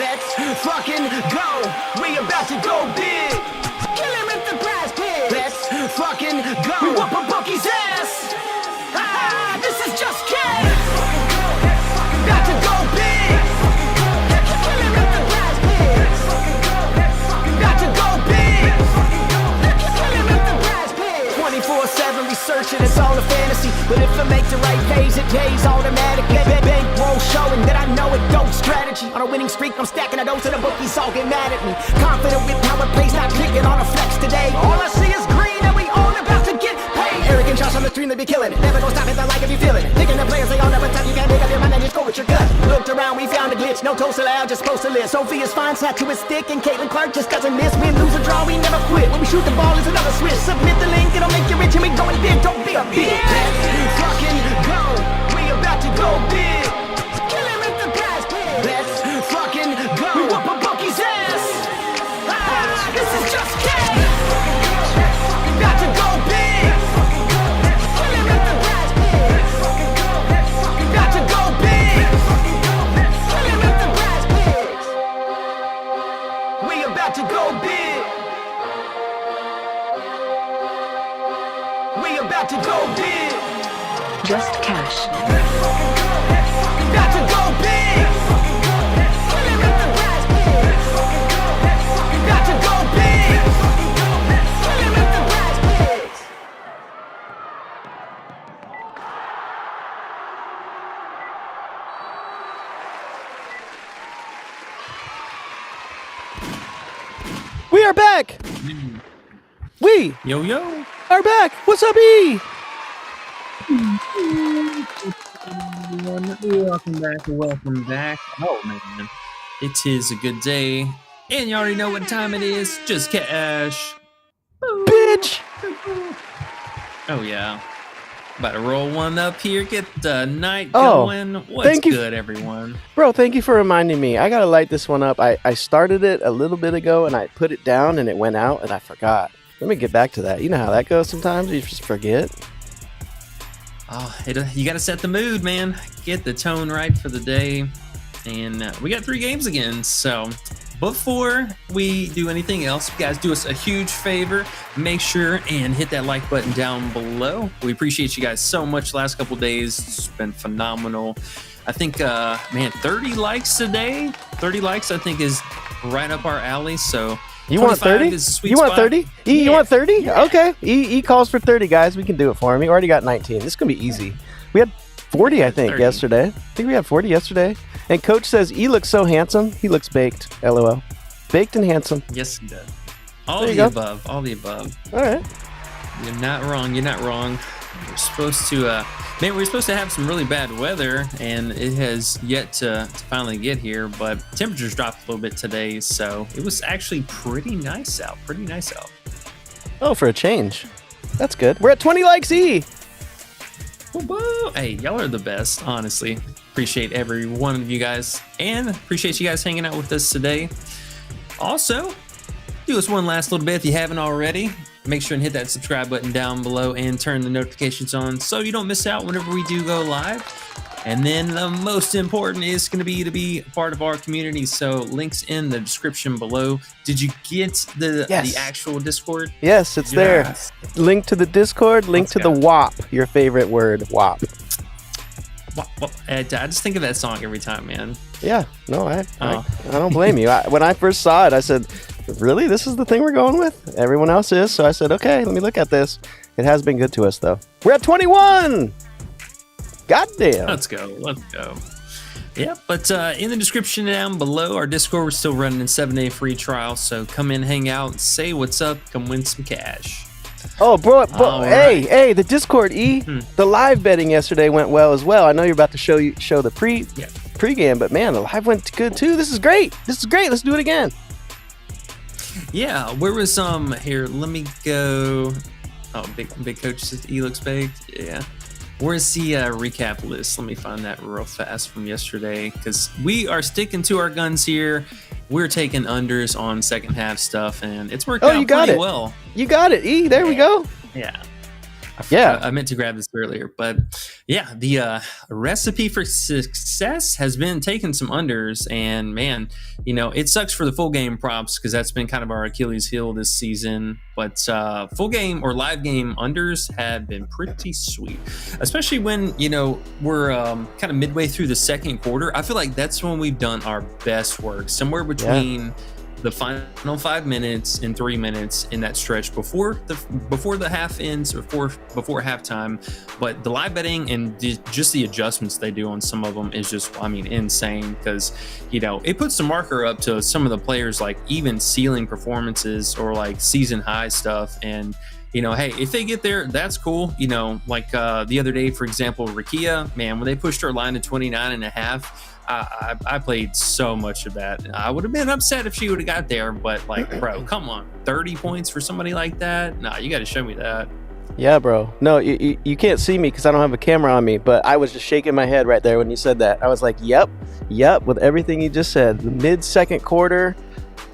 Let's fucking go. We about to go big. Kill him with the prize pig. Let's fucking go. We whoop a bookie's ass. This is just kidding. About to go big. Kill him with the prize pig. About to go big. Kill him with the prize pig. 24/7 researching, it's all a fantasy. But if I make the right plays, it pays automatically. Bankroll showing that I know it goes strategy. On a winning streak, I'm stacking a dose and the bookies all get mad at me. Confident with how it plays, not clicking on a flex today. All I see is green and we all about to get paid. Arrogant shots on the stream, they be killing it. Never gonna stop it, I like if you feel it. Picking the players, they all never touch. You can't make up your mind and just go with your gut. Looked around, we found a glitch. No toast allowed, just post a list. Sophia's fine, sat to his stick, and Caitlin Clark just doesn't miss. Win, lose, or draw, we never quit. When we shoot the ball, it's another switch. Submit the link, it'll make you rich, and we going big. Don't be a bitch. Let's fucking go. We about to go big. Kill him with the prize pig. Let's fucking go. We whoop a bookie's ass. This is just kidding. About to go big. Kill him with the prize pig. About to go big. Kill him with the prize pigs. We about to go big. We about to go big. Just cash. About to go big. Kill him with the prize pig. About to go big. Kill him with the prize pigs. We are back. We Yo. are back. What's up, E? Welcome back. Oh, man. It is a good day. And you already know what time it is. Just cash. Bitch. Oh, yeah. About to roll one up here. Get the night Oh, going. What's thank you. good, everyone? Bro, thank you for reminding me. I got to light this one up. I started it a little bit ago, and I put it down, and it went out, and I forgot. Let me get back to that. You know how that goes sometimes? You just forget. Oh, you got to set the mood, man. Get the tone right for the day. And we got 3 games again. So before we do anything else, you guys do us a huge favor. Make sure and hit that like button down below. We appreciate you guys so much the last couple days. It's been phenomenal. I think, 30 likes today. 30 likes, I think, is right up our alley. So You want 30? is a sweet You want spot. 30? E, you want 30? Yeah. Okay. E calls for 30, guys. We can do it for him. He already got 19. This is going to be easy. We had 40, I think, 30. yesterday. I think we had 40 yesterday. And Coach says, E looks so handsome. He looks baked. LOL. Baked and handsome. Yes, it does. All There you the go. above. All the above. All right. You're not wrong. You're not wrong. We're supposed to, we're supposed to have some really bad weather, and it has yet to finally get here. But temperatures dropped a little bit today, so it was actually pretty nice out. Oh, for a change. That's good. We're at 20 likes, E. Whoa. Hey, y'all are the best, honestly. Appreciate every one of you guys, and appreciate you guys hanging out with us today. Also, do us one last little bit if you haven't already. Make sure and hit that subscribe button down below and turn the notifications on so you don't miss out whenever we do go live. And then the most important is going to be part of our community. So links in the description below. Did you get the actual Discord? Yes, it's Yes. there. Link to the Discord, link Let's to go. the WHOP, your favorite word, WHOP. Well, I just think of that song every time, man. Yeah, no, I Oh. don't blame you. When I first saw it, I said, really? This is the thing we're going with? Everyone else is. So I said, okay, let me look at this. It has been good to us, though. We're at 21! Goddamn. Let's go. Yeah, but in the description down below, our Discord, we're still running a 7-day free trial. So come in, hang out, say what's up, come win some cash. Oh, bro, All hey, the Discord, E. The live betting yesterday went well as well. I know you're about to show the pregame, but man, the live went good too. This is great. Let's do it again. Yeah, where was here? Let me go. Oh, big coach says E looks baked. Yeah. Where's the recap list? Let me find that real fast from yesterday because we are sticking to our guns here. We're taking unders on second half stuff, and it's worked out you got pretty it. well. You got it, E. There we go. Yeah. Yeah. I meant to grab this earlier, but yeah, the recipe for success has been taking some unders, and man, it sucks for the full game props because that's been kind of our Achilles heel this season. But full game or live game unders have been pretty sweet, especially when we're kind of midway through the second quarter. I feel like that's when we've done our best work, somewhere between the final 5 minutes and 3 minutes in that stretch before the half ends, before halftime. But the live betting and just the adjustments they do on some of them is just, insane, because it puts the marker up to some of the players, like even ceiling performances or like season high stuff. And hey, if they get there, that's cool. Like the other day, for example, Rakia, man, when they pushed her line to 29.5, I played so much of that. I would have been upset if she would have got there, but bro, come on, 30 points for somebody like that? Nah, you got to show me that. Yeah, bro. No, you can't see me because I don't have a camera on me, but I was just shaking my head right there when you said that. I was like, yep, with everything you just said. The mid-second quarter,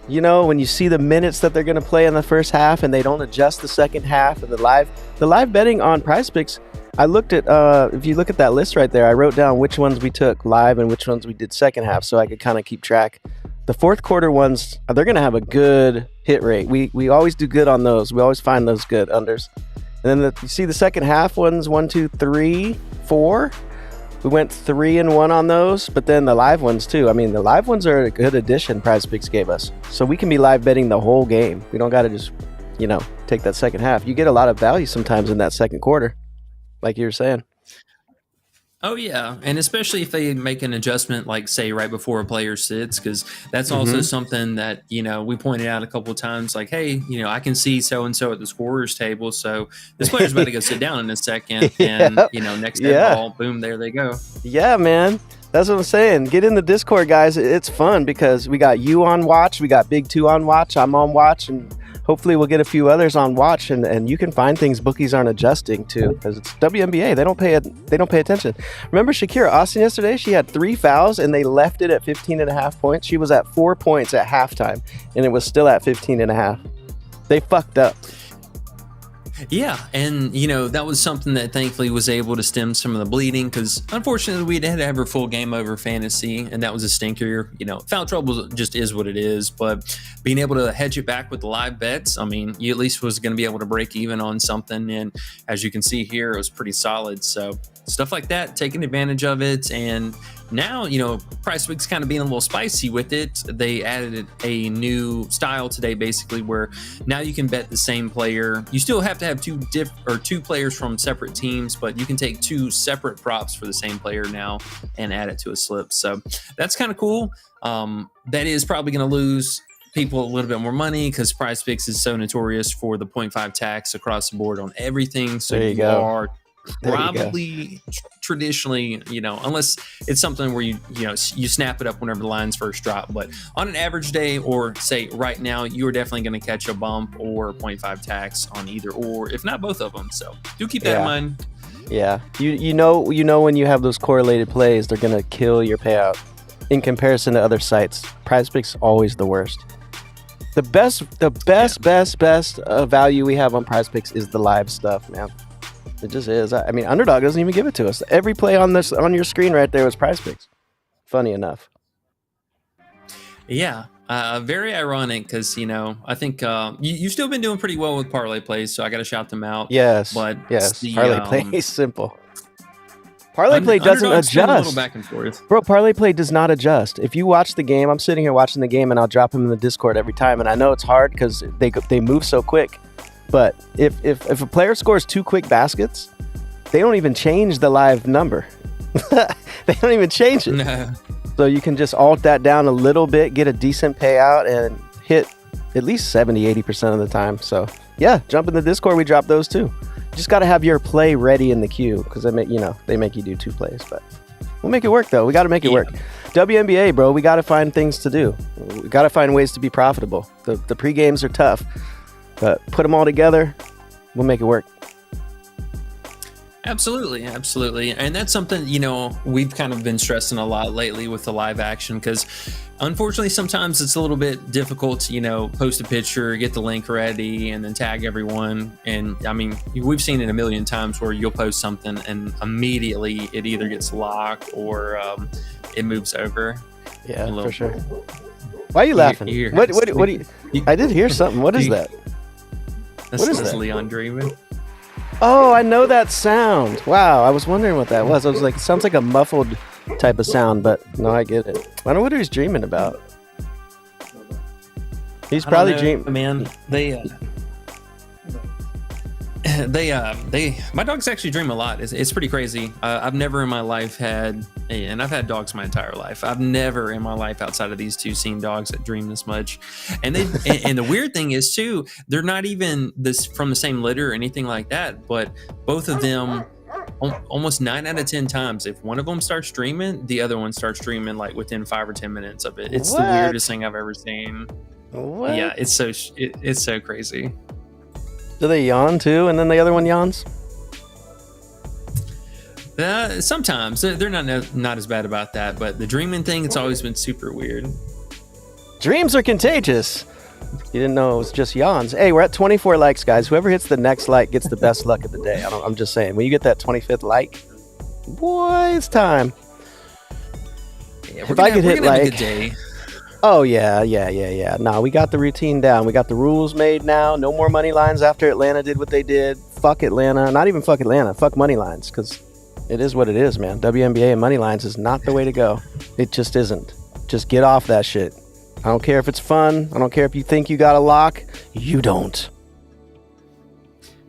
when you see the minutes that they're going to play in the first half and they don't adjust the second half, and the live betting on Prizepicks, I looked at, if you look at that list right there, I wrote down which ones we took live and which ones we did second half so I could kind of keep track. The fourth quarter ones, they're going to have a good hit rate. We always do good on those. We always find those good unders. And then you see the second half ones, 1, 2, 3, 4. We went 3-1 on those, but then the live ones too. The live ones are a good addition Prizepicks gave us. So we can be live betting the whole game. We don't got to just, take that second half. You get a lot of value sometimes in that second quarter, like you were saying. Oh, yeah. And especially if they make an adjustment, like, say, right before a player sits, because that's also something that, we pointed out a couple of times, like, hey, I can see so-and-so at the scorer's table, so this player's about to go sit down in a second, and, next dead ball, boom, there they go. Yeah, man. That's what I'm saying. Get in the Discord, guys. It's fun because we got you on watch, we got Big Two on watch, I'm on watch, and hopefully we'll get a few others on watch, and you can find things bookies aren't adjusting to, because it's WNBA. They don't pay attention. Remember Shakira Austin yesterday? She had 3 fouls and they left it at 15.5 points. She was at 4 points at halftime and it was still at 15.5. They fucked up. Yeah, and that was something that thankfully was able to stem some of the bleeding, because unfortunately we had to have her full game over fantasy, and that was a stinker. Foul trouble just is what it is, but being able to hedge it back with the live bets, you at least was going to be able to break even on something, and as you can see here, it was pretty solid. So stuff like that, taking advantage of it. And now, Prizepicks kind of being a little spicy with it. They added a new style today, basically, where now you can bet the same player. You still have to have two players from separate teams, but you can take 2 separate props for the same player now and add it to a slip. So that's kind of cool. That is probably going to lose people a little bit more money because Prizepicks is so notorious for the 0.5 tax across the board on everything. So you are probably traditionally, unless it's something where you snap it up whenever the lines first drop, but on an average day, or say right now, you are definitely going to catch a bump or 0.5 tax on either or, if not both of them. So do keep that in mind. Yeah, you know when you have those correlated plays, they're going to kill your payout in comparison to other sites. Prizepicks always the worst. The best value we have on Prizepicks is the live stuff, man. It just is. Underdog doesn't even give it to us. Every play on your screen right there was Prizepicks. Funny enough. Yeah. Very ironic because, I think you've still been doing pretty well with parlay plays, so I got to shout them out. Yes. Parlay play is simple. Parlay play doesn't adjust. A little back and forth. Bro, parlay play does not adjust. If you watch the game, I'm sitting here watching the game and I'll drop them in the Discord every time. And I know it's hard because they move so quick. But if a player scores 2 quick baskets, they don't even change the live number. They don't even change it. No. So you can just alt that down a little bit, get a decent payout, and hit at least 70-80% of the time. So yeah, jump in the Discord. We drop those too. You just got to have your play ready in the queue because they make you do 2 plays. But we'll make it work though. We got to make it work. WNBA, bro. We got to find things to do. We got to find ways to be profitable. The pre-games are tough. But put them all together, we'll make it work. Absolutely, absolutely. And that's something, you know, we've kind of been stressing a lot lately with the live action because unfortunately sometimes it's a little bit difficult to, you know, post a picture, get the link ready, and then tag everyone. And I mean, we've seen it a million times where you'll post something and immediately it either gets locked or it moves over. Yeah, for sure. Why are you laughing? What do you... I did hear something. What is that? What is that? Leon dreaming. Oh, I know that sound. Wow, I was wondering what that was. I was like, it sounds like a muffled type of sound, but no, I get it. I don't know what he's dreaming about. He's probably dreaming. Man, my dogs actually dream a lot. It's pretty crazy. I've never in my life had, and I've had dogs my entire life. I've never in my life outside of these two seen dogs that dream this much. And and the weird thing is too, they're not even from the same litter or anything like that. But both of them, almost 9 out of 10 times, if one of them starts dreaming, the other one starts dreaming like within 5 or 10 minutes of it. It's the weirdest thing I've ever seen. What? Yeah, it's so crazy. Do they yawn too, and then the other one yawns? Sometimes they're not as bad about that, but the dreaming thing, it's always been super weird. Dreams are contagious. You didn't know it was just yawns. Hey, we're at 24 likes, guys. Whoever hits the next like gets the best luck of the day. I'm just saying, when you get that 25th like, boy, it's time. Yeah, if I could hit like, have a good day. Oh, yeah. Nah, we got the routine down. We got the rules made now. No more money lines after Atlanta did what they did. Fuck Atlanta. Not even fuck Atlanta. Fuck money lines, because it is what it is, man. WNBA and money lines is not the way to go. It just isn't. Just get off that shit. I don't care if it's fun. I don't care if you think you got a lock. You don't.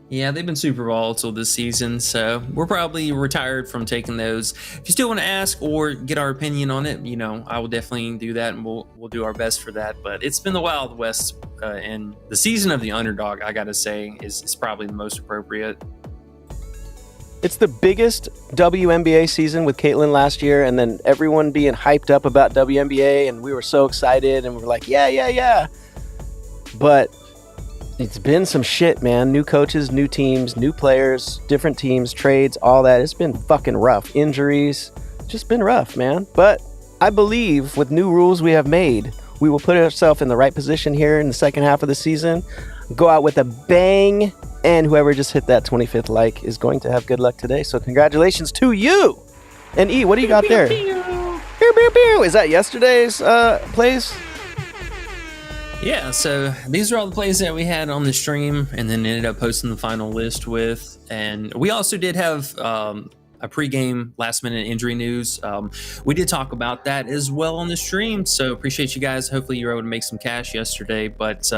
Yeah, they've been super volatile this season, so we're probably retired from taking those. If you still want to ask or get our opinion on it, you know, I will definitely do that, and we'll do our best for that. But it's been the Wild West, and the season of the underdog, I gotta say, is probably the most appropriate. It's the biggest WNBA season with Caitlin last year, and then everyone being hyped up about WNBA, and we were so excited, and we were like, yeah. But it's been some shit, man. New coaches, new teams, new players, different teams, trades, all that. It's been fucking rough. Injuries, just been rough, man. But I believe with new rules we have made, we will put ourselves in the right position here in the second half of the season, go out with a bang, and whoever just hit that 25th like is going to have good luck today. So congratulations to you. And E, what do you got there? Is that yesterday's plays? Yeah, so these are all the plays that we had on the stream and then ended up posting the final list with. And we also did have a pregame last-minute injury news. We did talk about that as well on the stream, so appreciate you guys. Hopefully you were able to make some cash yesterday. But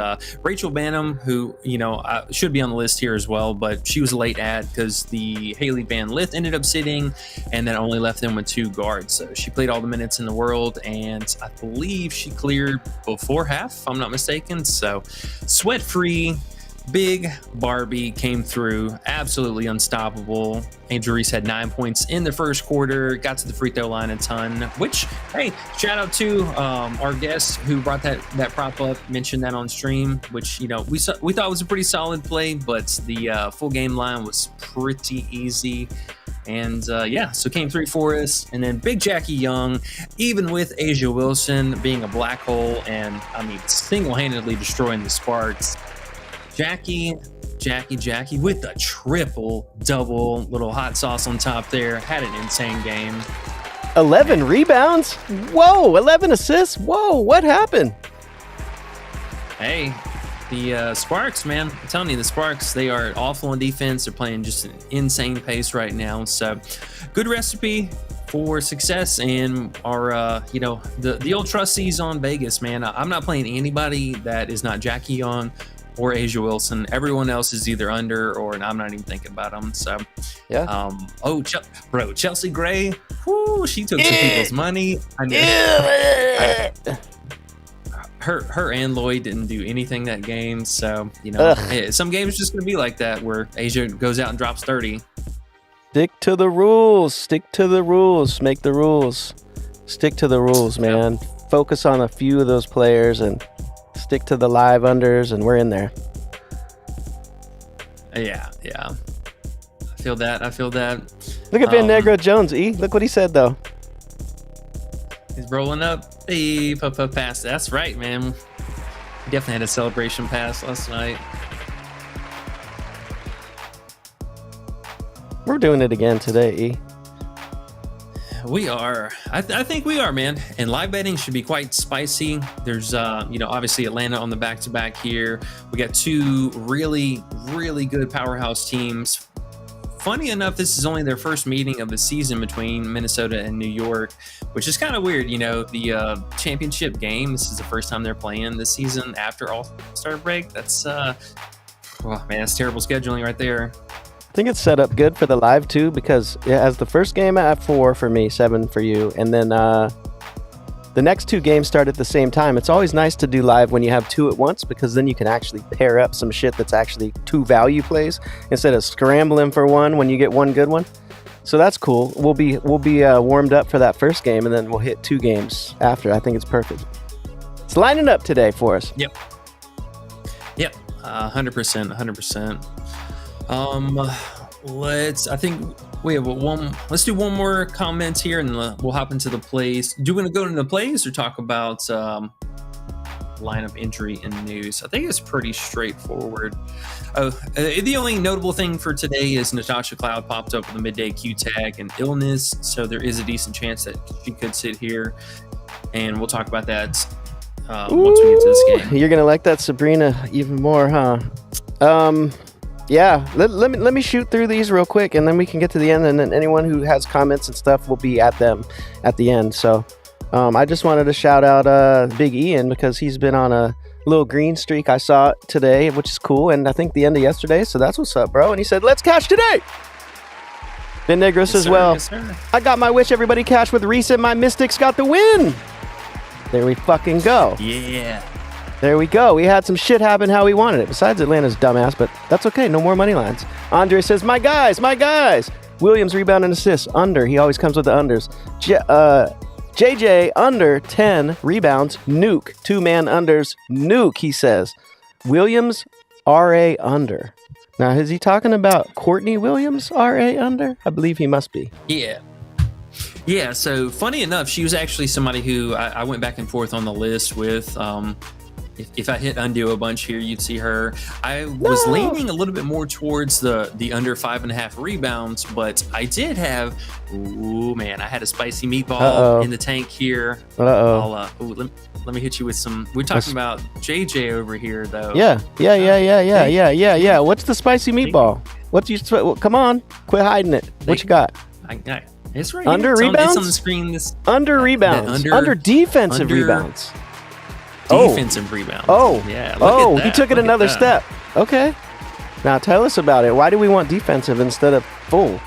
Rachel Banham, who, you know, should be on the list here as well, but she was a late ad because the Haley Van Lith ended up sitting, and that only left them with 2 guards. So she played all the minutes in the world, and I believe she cleared before half, if I'm not mistaken. So sweat-free. Big Barbie came through, absolutely unstoppable. Angel Reese had 9 points in the first quarter, got to the free throw line a ton, which, hey, shout out to our guest who brought that prop up, mentioned that on stream, which, you know, we thought was a pretty solid play, but the full game line was pretty easy. And yeah, so came through for us. And then Big Jackie Young, even with Asia Wilson being a black hole and, I mean, single-handedly destroying the Sparks, Jackie with a triple-double, little hot sauce on top there, had an insane game. 11 rebounds? Whoa, 11 assists? Whoa, what happened? Hey, the Sparks, man, I'm telling you, the Sparks, they are awful on defense. They're playing just an insane pace right now. So, good recipe for success and our, you know, the old trustees on Vegas, man. I'm not playing anybody that is not Jackie Young or Asia Wilson. Everyone else is either under or I'm not even thinking about them. So, yeah. Chelsea Gray, whoo, she took some people's money. I know. Her and Lloyd didn't do anything that game. So, you know, some games just going to be like that where Asia goes out and drops 30. Stick to the rules. Stick to the rules. Make the rules. Stick to the rules, man. Yep. Focus on a few of those players and stick to the live unders, and we're in there. Yeah. feel that. I feel that. Look at Van Negro Jones, E. Look what he said, though. He's rolling up the puff pass. That's right, man. He definitely had a celebration pass last night. We're doing it again today, E. We are. I think we are, man. And live betting should be quite spicy. There's, obviously Atlanta on the back-to-back here. We got two really, really good powerhouse teams. Funny enough, this is only their first meeting of the season between Minnesota and New York, which is kind of weird. The championship game, this is the first time they're playing this season after All-Star break. That's, that's terrible scheduling right there. I think it's set up good for the live too, because it has the first game at 4 for me, 7 for you, and then the next two games start at the same time. It's always nice to do live when you have two at once, because then you can actually pair up some shit that's actually two value plays instead of scrambling for one when you get one good one. So that's cool. We'll be warmed up for that first game, and then we'll hit two games after. I think it's perfect. It's lining up today for us. Yep. 100%. Let's do one more comment here, and we'll hop into the plays. Do you want to go into the plays or talk about lineup injury and news? I think it's pretty straightforward. The only notable thing for today is Natasha Cloud popped up with a midday Q tag and illness, so there is a decent chance that she could sit here, and we'll talk about that once we get to this game. You're gonna like that Sabrina even more, huh? Yeah, let me shoot through these real quick, and then we can get to the end, and then anyone who has comments and stuff will be at them at the end. So I just wanted to shout out Big Ian, because he's been on a little green streak I saw today, which is cool, and I think the end of yesterday, so that's what's up, bro. And he said, let's cash today! Ben Negros as well. Yes, sir. I got my wish everybody cash with Reese, and my Mystics got the win! There we fucking go. Yeah. There we go. We had some shit happen how we wanted it. Besides Atlanta's dumbass, but that's okay. No more money lines. Andre says, my guys. Williams rebound and assist. Under. He always comes with the unders. JJ under 10 rebounds. Nuke. 2-man unders. Nuke, he says. Williams RA under. Now, is he talking about Courtney Williams RA under? I believe he must be. Yeah, so funny enough, she was actually somebody who I went back and forth on the list with. If I hit undo a bunch here, you'd see her. I was leaning a little bit more towards the under 5.5 rebounds, but I did have, I had a spicy meatball in the tank here. Let me hit you with some. We're talking about JJ over here, though. Yeah. What's the spicy meatball? Come on, quit hiding it. What you got? It's right under here. rebounds. It's on the screen. Under rebounds. Under defensive rebounds. Defensive rebounds. Yeah. He took it another step. Okay. Now tell us about it. Why do we want defensive instead of full?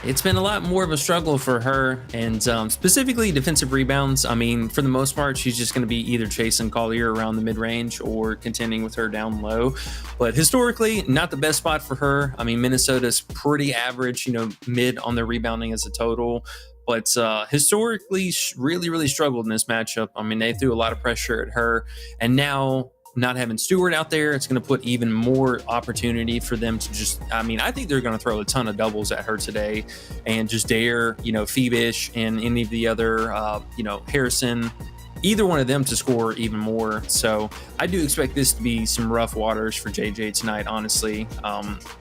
It's been a lot more of a struggle for her, and specifically defensive rebounds. I mean, for the most part, she's just going to be either chasing Collier around the mid-range or contending with her down low. But historically, not the best spot for her. I mean, Minnesota's pretty average, mid on their rebounding as a total. But historically, really, really struggled in this matchup. I mean, they threw a lot of pressure at her. And now, not having Stewart out there, it's going to put even more opportunity for them to I think they're going to throw a ton of doubles at her today and just dare, Phoebish and any of the other, Harrison, either one of them to score even more. So I do expect this to be some rough waters for JJ tonight, honestly.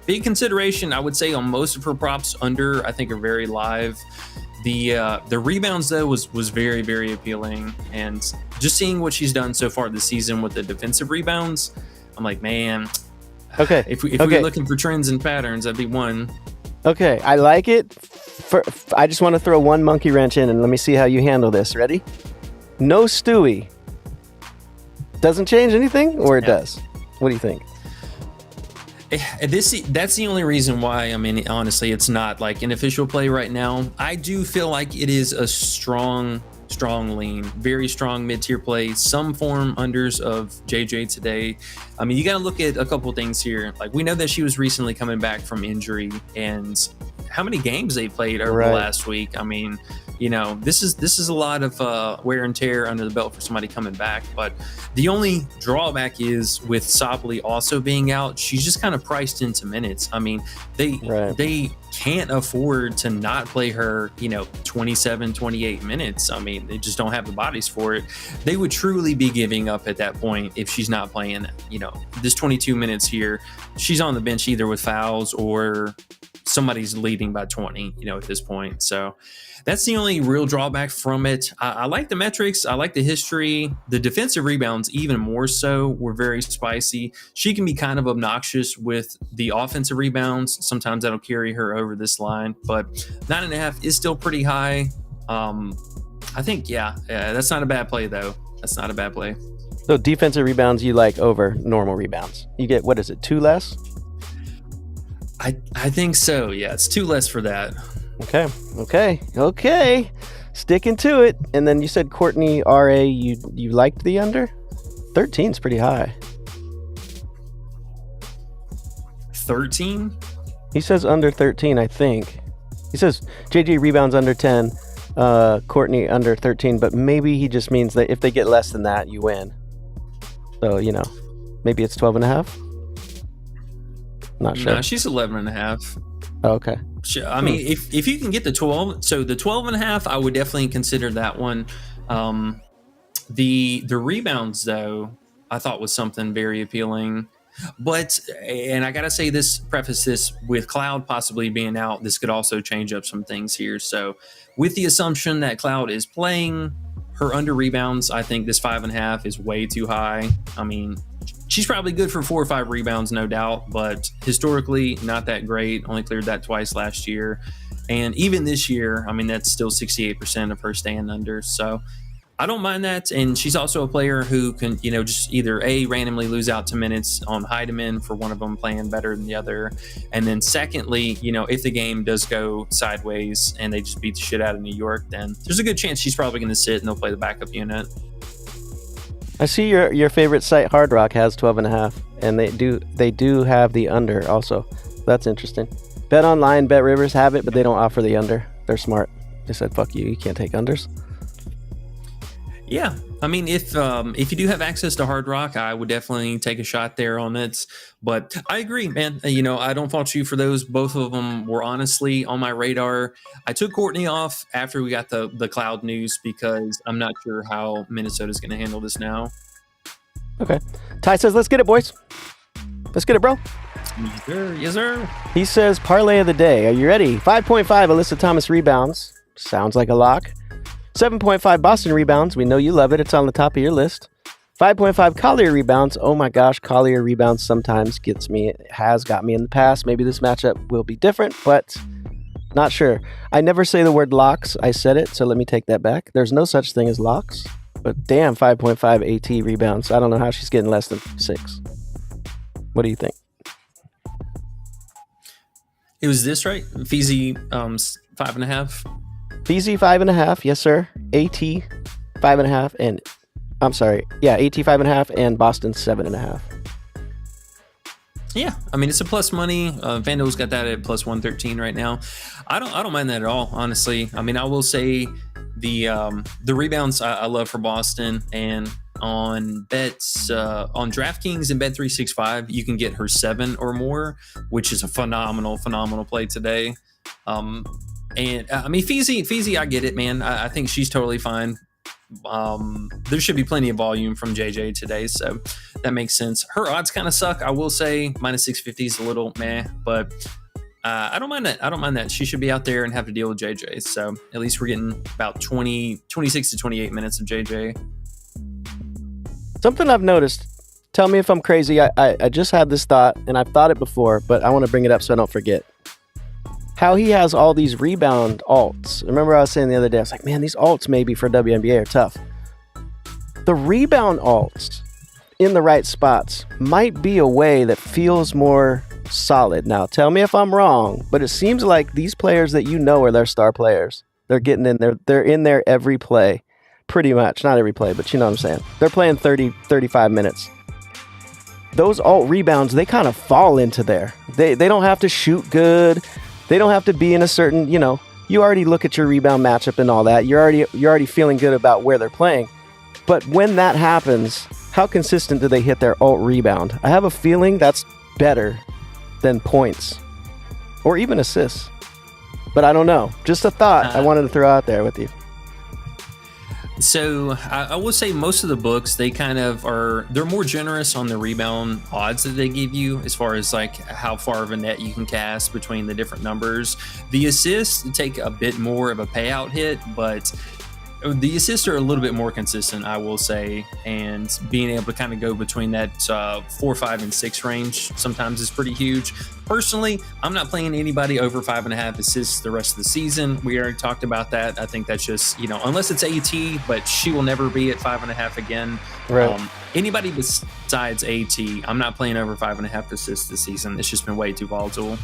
Big consideration, I would say, on most of her props under, I think, are very live. The rebounds, though, was very, very appealing. And just seeing what she's done so far this season with the defensive rebounds, I'm like, man, okay. If we were looking for trends and patterns, that'd be one. Okay, I like it. I just want to throw one monkey wrench in, and let me see how you handle this. Ready? No Stewie. Doesn't change anything, or it does? What do you think? That's the only reason why. I mean, honestly, it's not like an official play right now. I do feel like it is a strong lean, very strong mid-tier play, some form unders of JJ today. I mean, you got to look at a couple things here. Like, we know that she was recently coming back from injury, and how many games they played over the last week. I mean, this is a lot of wear and tear under the belt for somebody coming back. But the only drawback is with Sopley also being out, she's just kind of priced into minutes. I mean, they can't afford to not play her, 27, 28 minutes. I mean, they just don't have the bodies for it. They would truly be giving up at that point if she's not playing, this 22 minutes here. She's on the bench either with fouls or somebody's leading by 20, at this point. So that's the only real drawback from it. I like the metrics. I like the history. The defensive rebounds, even more so, were very spicy. She can be kind of obnoxious with the offensive rebounds. Sometimes that'll carry her over this line, but 9.5 is still pretty high. I think, that's not a bad play, though. That's not a bad play. So defensive rebounds you like over normal rebounds. You get, 2 less? I think so. Yeah, it's 2 less for that. Okay. Sticking to it. And then you said Courtney RA, you liked the under? 13 is pretty high. 13? He says under 13, I think. He says JJ rebounds under 10, Courtney under 13, but maybe he just means that if they get less than that, you win. So, maybe it's 12.5. Not sure. No, she's 11.5. Oh, okay. I mean, if you can get the 12, so the 12.5, I would definitely consider that one. The rebounds, though, I thought was something very appealing. But, and I got to say this, preface this with Cloud possibly being out, this could also change up some things here. So with the assumption that Cloud is playing, her under rebounds, I think this 5.5 is way too high. I mean, she's probably good for 4 or 5 rebounds, no doubt, but historically not that great. Only cleared that twice last year. And even this year, I mean, that's still 68% of her staying under. So I don't mind that. And she's also a player who can, just either randomly lose out to minutes on Heidemann for one of them playing better than the other. And then secondly, if the game does go sideways and they just beat the shit out of New York, then there's a good chance she's probably going to sit and they'll play the backup unit. I see your favorite site, Hard Rock, has 12.5, and they do have the under also. That's interesting. Bet Online, Bet Rivers have it, but they don't offer the under. They're smart. They said, "Fuck you, you can't take unders." Yeah, I mean, if you do have access to Hard Rock, I would definitely take a shot there on it. But I agree, man. I don't fault you for those. Both of them were honestly on my radar. I took Courtney off after we got the Cloud news because I'm not sure how Minnesota's going to handle this now. Okay. Ty says, "Let's get it, boys. Let's get it, bro." Yes, sir. He says, "Parlay of the day. Are you ready? 5.5 Alyssa Thomas rebounds. Sounds like a lock. 7.5 Boston rebounds. We know you love it. It's on the top of your list. 5.5 Collier rebounds. Oh my gosh, Collier rebounds sometimes gets me. It has got me in the past. Maybe this matchup will be different, but not sure. I never say the word locks. I said it, so let me take that back. There's no such thing as locks. But damn, 5.5 AT rebounds. I don't know how she's getting less than 6. What do you think? It was this, right? Feezy 5.5. Feezy 5.5, yes sir. AT 5.5, and I'm sorry, AT 5.5 and Boston 7.5. Yeah, I mean, it's a plus money. FanDuel's got that at plus 113 right now. I don't mind that at all, honestly. I mean, I will say the rebounds I love for Boston, and on bets on DraftKings and Bet365, you can get her 7 or more, which is a phenomenal play today. And I mean, Feezy, I get it, man. I think she's totally fine. There should be plenty of volume from JJ today, so that makes sense. Her odds kind of suck, I will say. Minus 650 is a little meh, but I don't mind that. I don't mind that. She should be out there and have to deal with JJ. So at least we're getting about 26 to 28 minutes of JJ. Something I've noticed. Tell me if I'm crazy. I just had this thought, and I've thought it before, but I want to bring it up so I don't forget. How he has all these rebound alts. Remember I was saying the other day, I was like, man, these alts maybe for WNBA are tough. The rebound alts in the right spots might be a way that feels more solid. Now, tell me if I'm wrong, but it seems like these players that are their star players. They're getting in there. They're in there every play, pretty much. Not every play, but you know what I'm saying. They're playing 30, 35 minutes. Those alt rebounds, they kind of fall into there. They don't have to shoot good. They don't have to be in a certain, you already look at your rebound matchup and all that. You're already feeling good about where they're playing. But when that happens, how consistent do they hit their alt rebound? I have a feeling that's better than points or even assists. But I don't know. Just a thought I wanted to throw out there with you. So I will say most of the books, they kind of they're more generous on the rebound odds that they give you as far as like how far of a net you can cast between the different numbers. The assists take a bit more of a payout hit, but the assists are a little bit more consistent, I will say, and being able to kind of go between that 4, 5, and 6 range sometimes is pretty huge. Personally, I'm not playing anybody over 5.5 assists the rest of the season. We already talked about that. I think that's just, unless it's AT, but she will never be at 5.5 again. Right. Anybody besides AT, I'm not playing over 5.5 assists this season. It's just been way too volatile.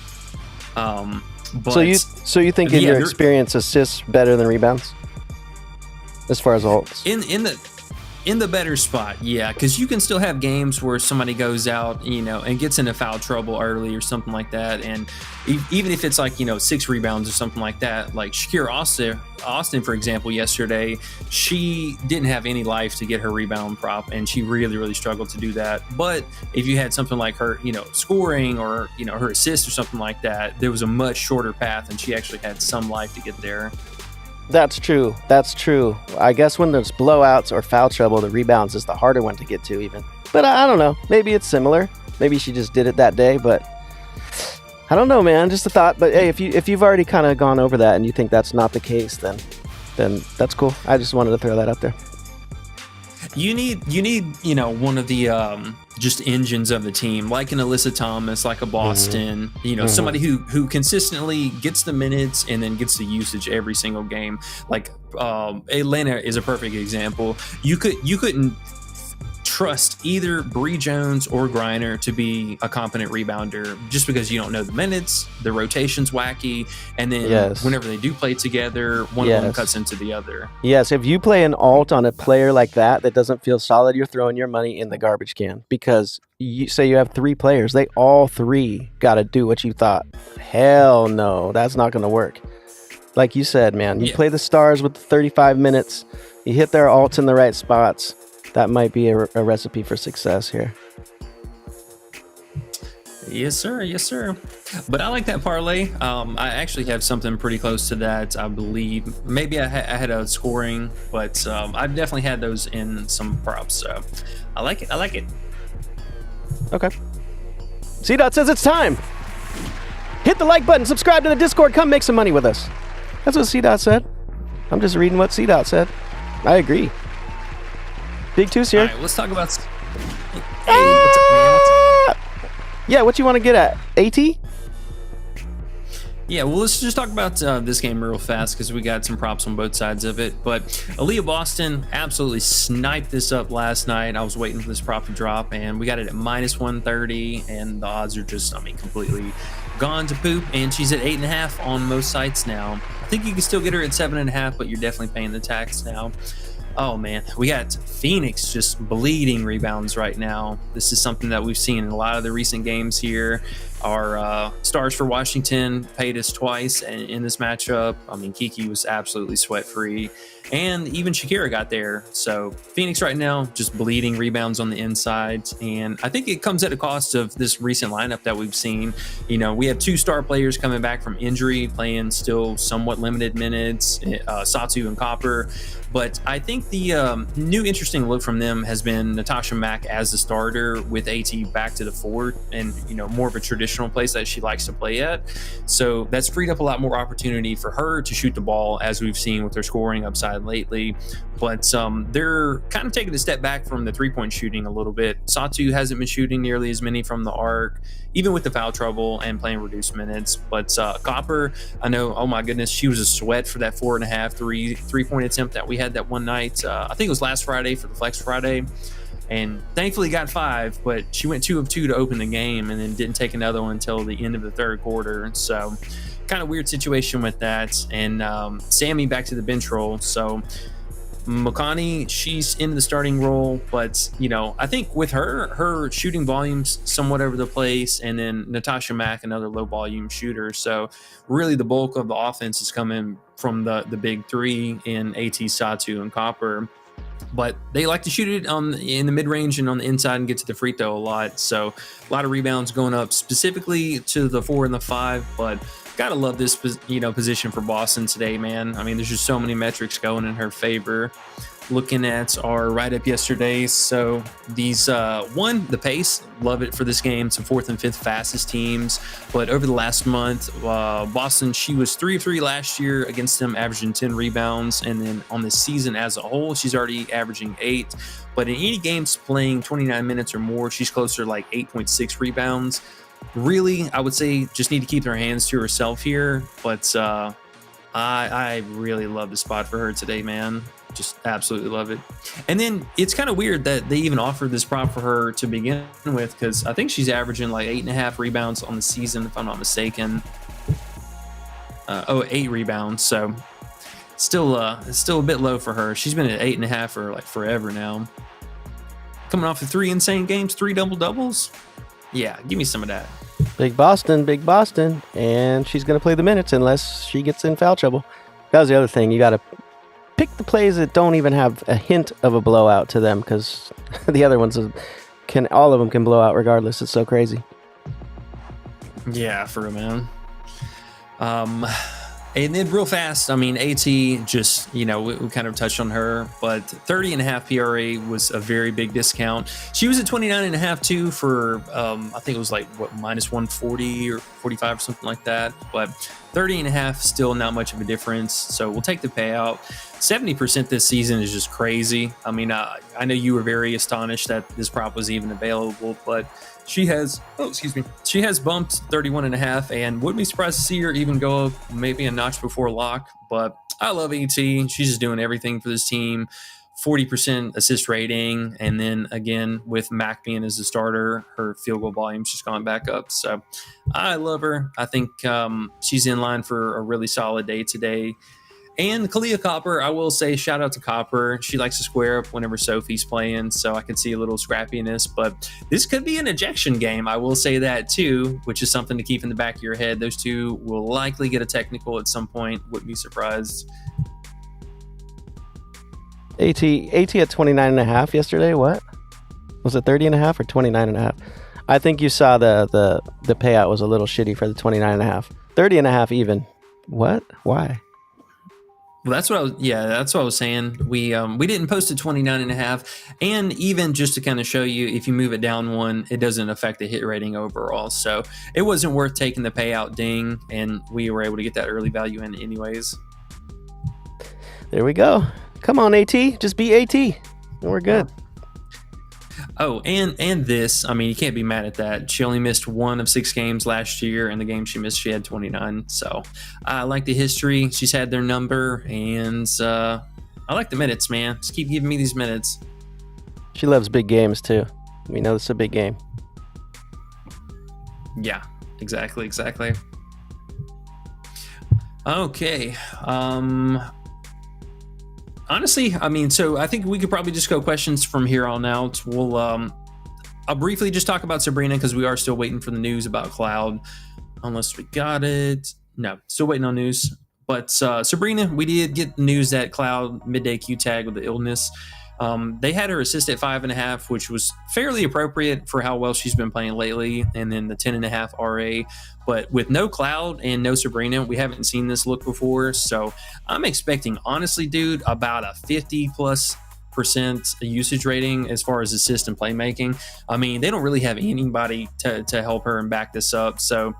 But so you think in your experience, assists better than rebounds? As far as alts, in the better spot, yeah, because you can still have games where somebody goes out, and gets into foul trouble early or something like that, and even if it's like 6 rebounds or something like that, like Shakira Austin, for example, yesterday, she didn't have any life to get her rebound prop, and she really, really struggled to do that. But if you had something like her, scoring or her assist or something like that, there was a much shorter path, and she actually had some life to get there. That's true. I guess when there's blowouts or foul trouble, the rebounds is the harder one to get to even. But I don't know. Maybe it's similar. Maybe she just did it that day, but I don't know, man. Just a thought. But hey, if you've already kind of gone over that and you think that's not the case, then that's cool. I just wanted to throw that out there. You need one of the just engines of the team, like an Alyssa Thomas, like a Boston, somebody who consistently gets the minutes and then gets the usage every single game. Like Atlanta is a perfect example. You couldn't trust either Bree Jones or Griner to be a competent rebounder just because you don't know the minutes, the rotation's wacky, and then whenever they do play together, one of them cuts into the other. Yes, if you play an alt on a player like that doesn't feel solid, you're throwing your money in the garbage can because you say you have 3 players, they all 3 got to do what you thought. Hell no, that's not going to work. Like you said, man, you play the stars with the 35 minutes, you hit their alts in the right spots. That might be a recipe for success here. Yes, sir. But I like that parlay. I actually have something pretty close to that, I believe. Maybe I had a scoring, but I've definitely had those in some props. So I like it. Okay. C-Dot says it's time. Hit the like button, subscribe to the Discord, come make some money with us. That's what C-Dot said. I'm just reading what C-Dot said. I agree. Big Two's here. All right, let's talk about... Hey, what's up, man? Yeah, what you want to get at? AT? Yeah, well, let's just talk about this game real fast because we got some props on both sides of it. But Aaliyah Boston absolutely sniped this up last night. I was waiting for this prop to drop, and we got it at minus 130, and the odds are just, completely gone to poop. And she's at 8.5 on most sites now. I think you can still get her at 7.5, but you're definitely paying the tax now. Oh man, we got Phoenix just bleeding rebounds right now. This is something that we've seen in a lot of the recent games here. Our stars for Washington paid us twice in this matchup. Kiki was absolutely sweat-free, and even Shakira got there. So Phoenix right now just bleeding rebounds on the inside, and I think it comes at a cost of this recent lineup that we've seen. We have 2 star players coming back from injury, playing still somewhat limited minutes, Satu and Copper. But I think the new interesting look from them has been Natasha Mack as the starter with AT back to the 4 and, more of a traditional place that she likes to play at. So that's freed up a lot more opportunity for her to shoot the ball, as we've seen with her scoring upside lately. But they're kind of taking a step back from the 3-point shooting a little bit. Satu hasn't been shooting nearly as many from the arc, even with the foul trouble and playing reduced minutes. But Copper, I know, oh my goodness, she was a sweat for that 4.5 3-point attempt that we had that one night. I think it was last Friday for the Flex Friday. And thankfully got 5, but she went 2 of 2 to open the game and then didn't take another one until the end of the third quarter. So kind of weird situation with that. And Sammy back to the bench role. So Makani, she's in the starting role, but I think with her shooting volumes somewhat over the place, and then Natasha Mack, another low volume shooter. So really the bulk of the offense is coming from the big three in AT, Satu, and Copper. But they like to shoot it in the mid-range and on the inside and get to the free throw a lot. So a lot of rebounds going up specifically to the 4 and the 5. But gotta love this position for Boston today, man. I mean, there's just so many metrics going in her favor. Looking at our write-up yesterday, so these the pace, love it for this game. It's the 4th and 5th fastest teams, but over the last month, Boston, she was 3 of 3 last year against them, averaging 10 rebounds, and then on the season as a whole, she's already averaging 8. But in any games playing 29 minutes or more, she's closer to like 8.6 rebounds. Really, I would say just need to keep her hands to herself here, but I really love the spot for her today, man. Just absolutely love it. And then it's kind of weird that they even offered this prop for her to begin with, because I think she's averaging like 8.5 rebounds on the season, if I'm not mistaken. 8 rebounds. So still a bit low for her. She's been at 8.5 for like forever now. Coming off of 3 insane games, 3 double-doubles. Yeah, give me some of that. Big Boston, and she's going to play the minutes unless she gets in foul trouble. That was the other thing. You got to pick the plays that don't even have a hint of a blowout to them, because the other ones all of them can blow out regardless. It's so crazy. Yeah, for real, man. And then real fast, I mean, AT just, we kind of touched on her, but 30.5 PRA was a very big discount. She was at 29.5 too for, I think it was like, minus 140 or 45 or something like that. But 30.5, still not much of a difference. So we'll take the payout. 70% this season is just crazy. I mean, I know you were very astonished that this prop was even available, but she has bumped 31.5, and wouldn't be surprised to see her even go up maybe a notch before lock. But I love AT. She's just doing everything for this team. 40% assist rating, and then again with Mac being as a starter, her field goal volume's just gone back up. So I love her. I think she's in line for a really solid day today. And Kalia Copper, I will say, shout out to Copper. She likes to square up whenever Sophie's playing, so I can see a little scrappiness. But this could be an ejection game. I will say that too, which is something to keep in the back of your head. Those two will likely get a technical at some point. Wouldn't be surprised. AT at 29.5 yesterday. What was it, 30.5 or 29.5? I think you saw the payout was a little shitty for the 29.5. 30.5 even. What? Why? Well, that's what I was saying. We didn't post a 29.5, and even just to kind of show you, if you move it down one, it doesn't affect the hit rating overall. So it wasn't worth taking the payout ding, and we were able to get that early value in anyways. There we go. Come on, AT. Just be AT, and we're good. Oh, and this, I mean, you can't be mad at that. She only missed 1 of 6 games last year, and the game she missed, she had 29. So I like the history. She's had their number, and I like the minutes, man. Just keep giving me these minutes. She loves big games, too. We know it's a big game. Yeah, exactly. Okay. Honestly, I mean, so I think we could probably just go questions from here on out. We'll, I'll briefly just talk about Sabrina, because we are still waiting for the news about Cloud, unless we got it. No, still waiting on news. But Sabrina, we did get news that Cloud midday Q tag with the illness. They had her assist at 5.5, which was fairly appropriate for how well she's been playing lately, and then the 10.5 RA. But with no Cloud and no Sabrina, we haven't seen this look before. So I'm expecting, honestly, dude, about a 50+% usage rating as far as assist and playmaking. I mean, they don't really have anybody to help her and back this up. So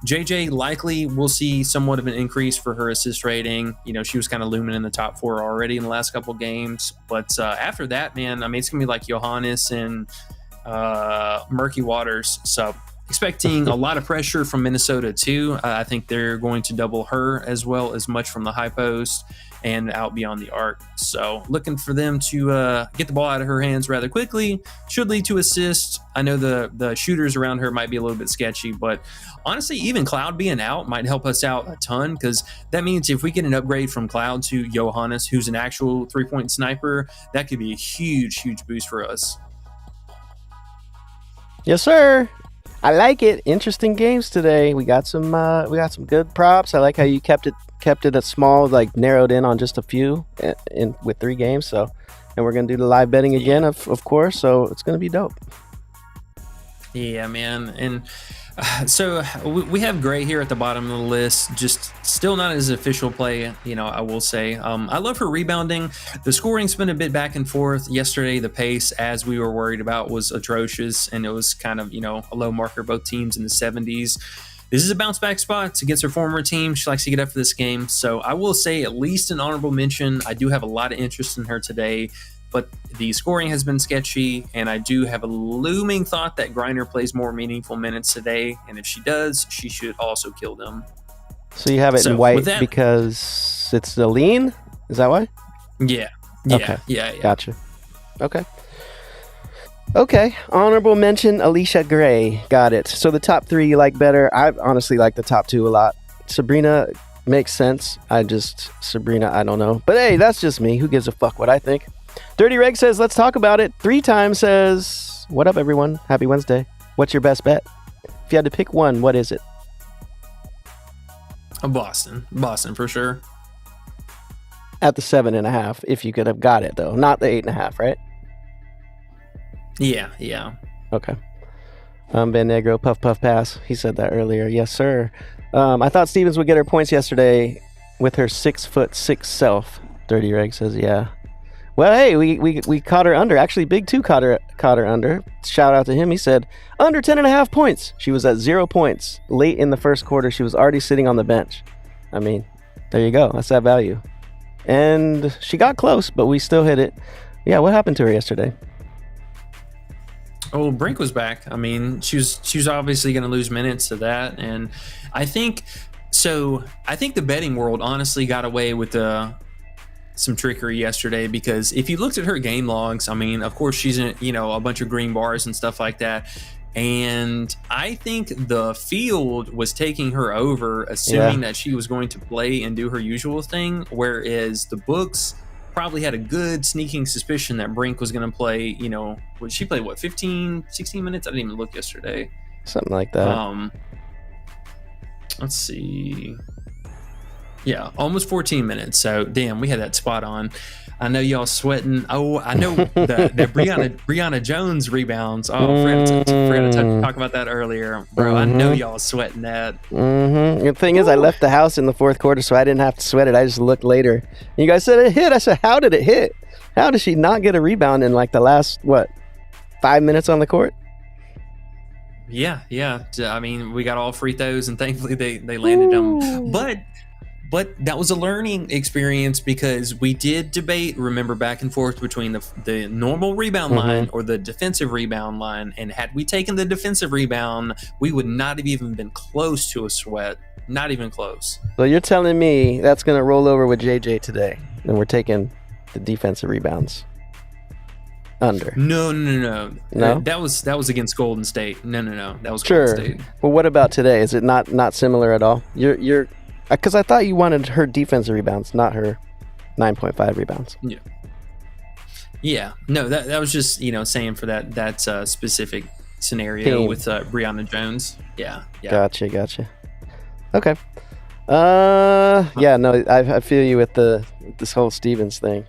JJ likely will see somewhat of an increase for her assist rating. She was kind of looming in the top 4 already in the last couple games. But after that, man, I mean, it's going to be like Johannes and Murky Waters. So expecting a lot of pressure from Minnesota too. I think they're going to double her as well as much from the high post and out beyond the arc. So looking for them to get the ball out of her hands rather quickly. Should lead to assists. I know the shooters around her might be a little bit sketchy, but honestly, even Cloud being out might help us out a ton, because that means if we get an upgrade from Cloud to Johannes, who's an actual 3-point sniper, that could be a huge boost for us. Yes, sir. I like it. Interesting games today. We got some good props. I like how you kept it at small, like narrowed in on just a few in with 3 games. So, and we're gonna do the live betting again, of course. So it's gonna be dope. Yeah, man. And so we have Gray here at the bottom of the list, just still not as official play, I will say. I love her rebounding. The scoring's been a bit back and forth. Yesterday, the pace, as we were worried about, was atrocious, and it was kind of, a low marker, both teams in the 70s. This is a bounce back spot against her former team. She likes to get up for this game. So I will say at least an honorable mention. I do have a lot of interest in her today, but the scoring has been sketchy, and I do have a looming thought that Griner plays more meaningful minutes today, and if she does, she should also kill them. So you have it in white because it's the lean? Is that why? Yeah. Okay. Yeah. Gotcha. Okay. Honorable mention, Alicia Gray. Got it. So the top 3 you like better. I honestly like the top 2 a lot. Sabrina makes sense. Sabrina, I don't know. But hey, that's just me. Who gives a fuck what I think? Dirty Reg says, let's talk about it. 3 times says, what up, everyone? Happy Wednesday. What's your best bet? If you had to pick one, what is it? Boston for sure. At the 7.5, if you could have got it, though. Not the 8.5, right? Yeah. Okay. Ben Negro, puff, puff, pass. He said that earlier. Yes, sir. I thought Stevens would get her points yesterday with her 6'6" self. Dirty Reg says, yeah. Well, hey, we caught her under. Actually, Big 2 caught her under. Shout out to him. He said, under 10.5 points. She was at 0 points. Late in the first quarter, she was already sitting on the bench. I mean, there you go. That's that value. And she got close, but we still hit it. Yeah, what happened to her yesterday? Oh, Brink was back. I mean, she was obviously going to lose minutes to that, and I think the betting world honestly got away with some trickery yesterday, because if you looked at her game logs, I mean, of course she's in a bunch of green bars and stuff like that, and I think the field was taking her over, assuming that she was going to play and do her usual thing, whereas the books probably had a good sneaking suspicion that Brink was going to play, she played 15, 16 minutes? I didn't even look yesterday. Something like that. Let's see. Yeah, almost 14 minutes. So, damn, we had that spot on. I know y'all sweating. Oh, I know the Brianna Jones rebounds. Oh, forgot to talk about that earlier. Bro, I know y'all sweating that. Mm-hmm. The thing is, I left the house in the 4th quarter, so I didn't have to sweat it. I just looked later. You guys said it hit. I said, how did it hit? How did she not get a rebound in like the last, 5 minutes on the court? Yeah. I mean, we got all free throws, and thankfully they landed them. But that was a learning experience, because we did debate, remember, back and forth between the normal rebound line or the defensive rebound line. And had we taken the defensive rebound, we would not have even been close to a sweat. Not even close. So you're telling me that's going to roll over with JJ today, and we're taking the defensive rebounds under? No. No? That was against Golden State. No. That was sure. Golden State. Well, what about today? Is it not similar at all? You're because I thought you wanted her defensive rebounds, not her 9.5 rebounds. Yeah. No, that was just, saying for that specific scenario with Brianna Jones. Yeah. Gotcha. Okay. Yeah, no, I feel you with this whole Stevens thing.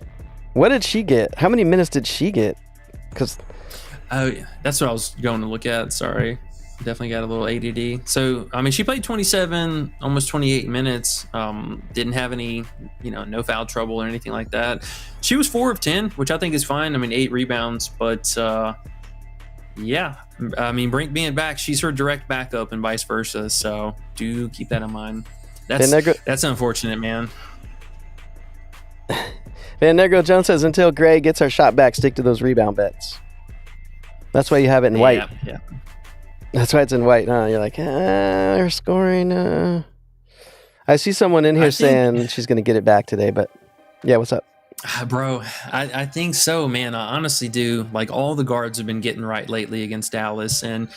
What did she get? How many minutes did she get? Because that's what I was going to look at. Sorry. Definitely got a little ADD. So, I mean, she played 27, almost 28 minutes. Didn't have any, no foul trouble or anything like that. She was 4 of 10, which I think is fine. I mean, 8 rebounds, but yeah. I mean, Brink being back, she's her direct backup and vice versa. So, do keep that in mind. That's unfortunate, man. Van Negro Jones says, until Gray gets her shot back, stick to those rebound bets. That's why you have it in white. Yeah. That's why it's in white. You're like, they're scoring. I see someone in here saying she's going to get it back today, but yeah, what's up? Bro, I think so, man. I honestly do. Like, all the guards have been getting right lately against Dallas, and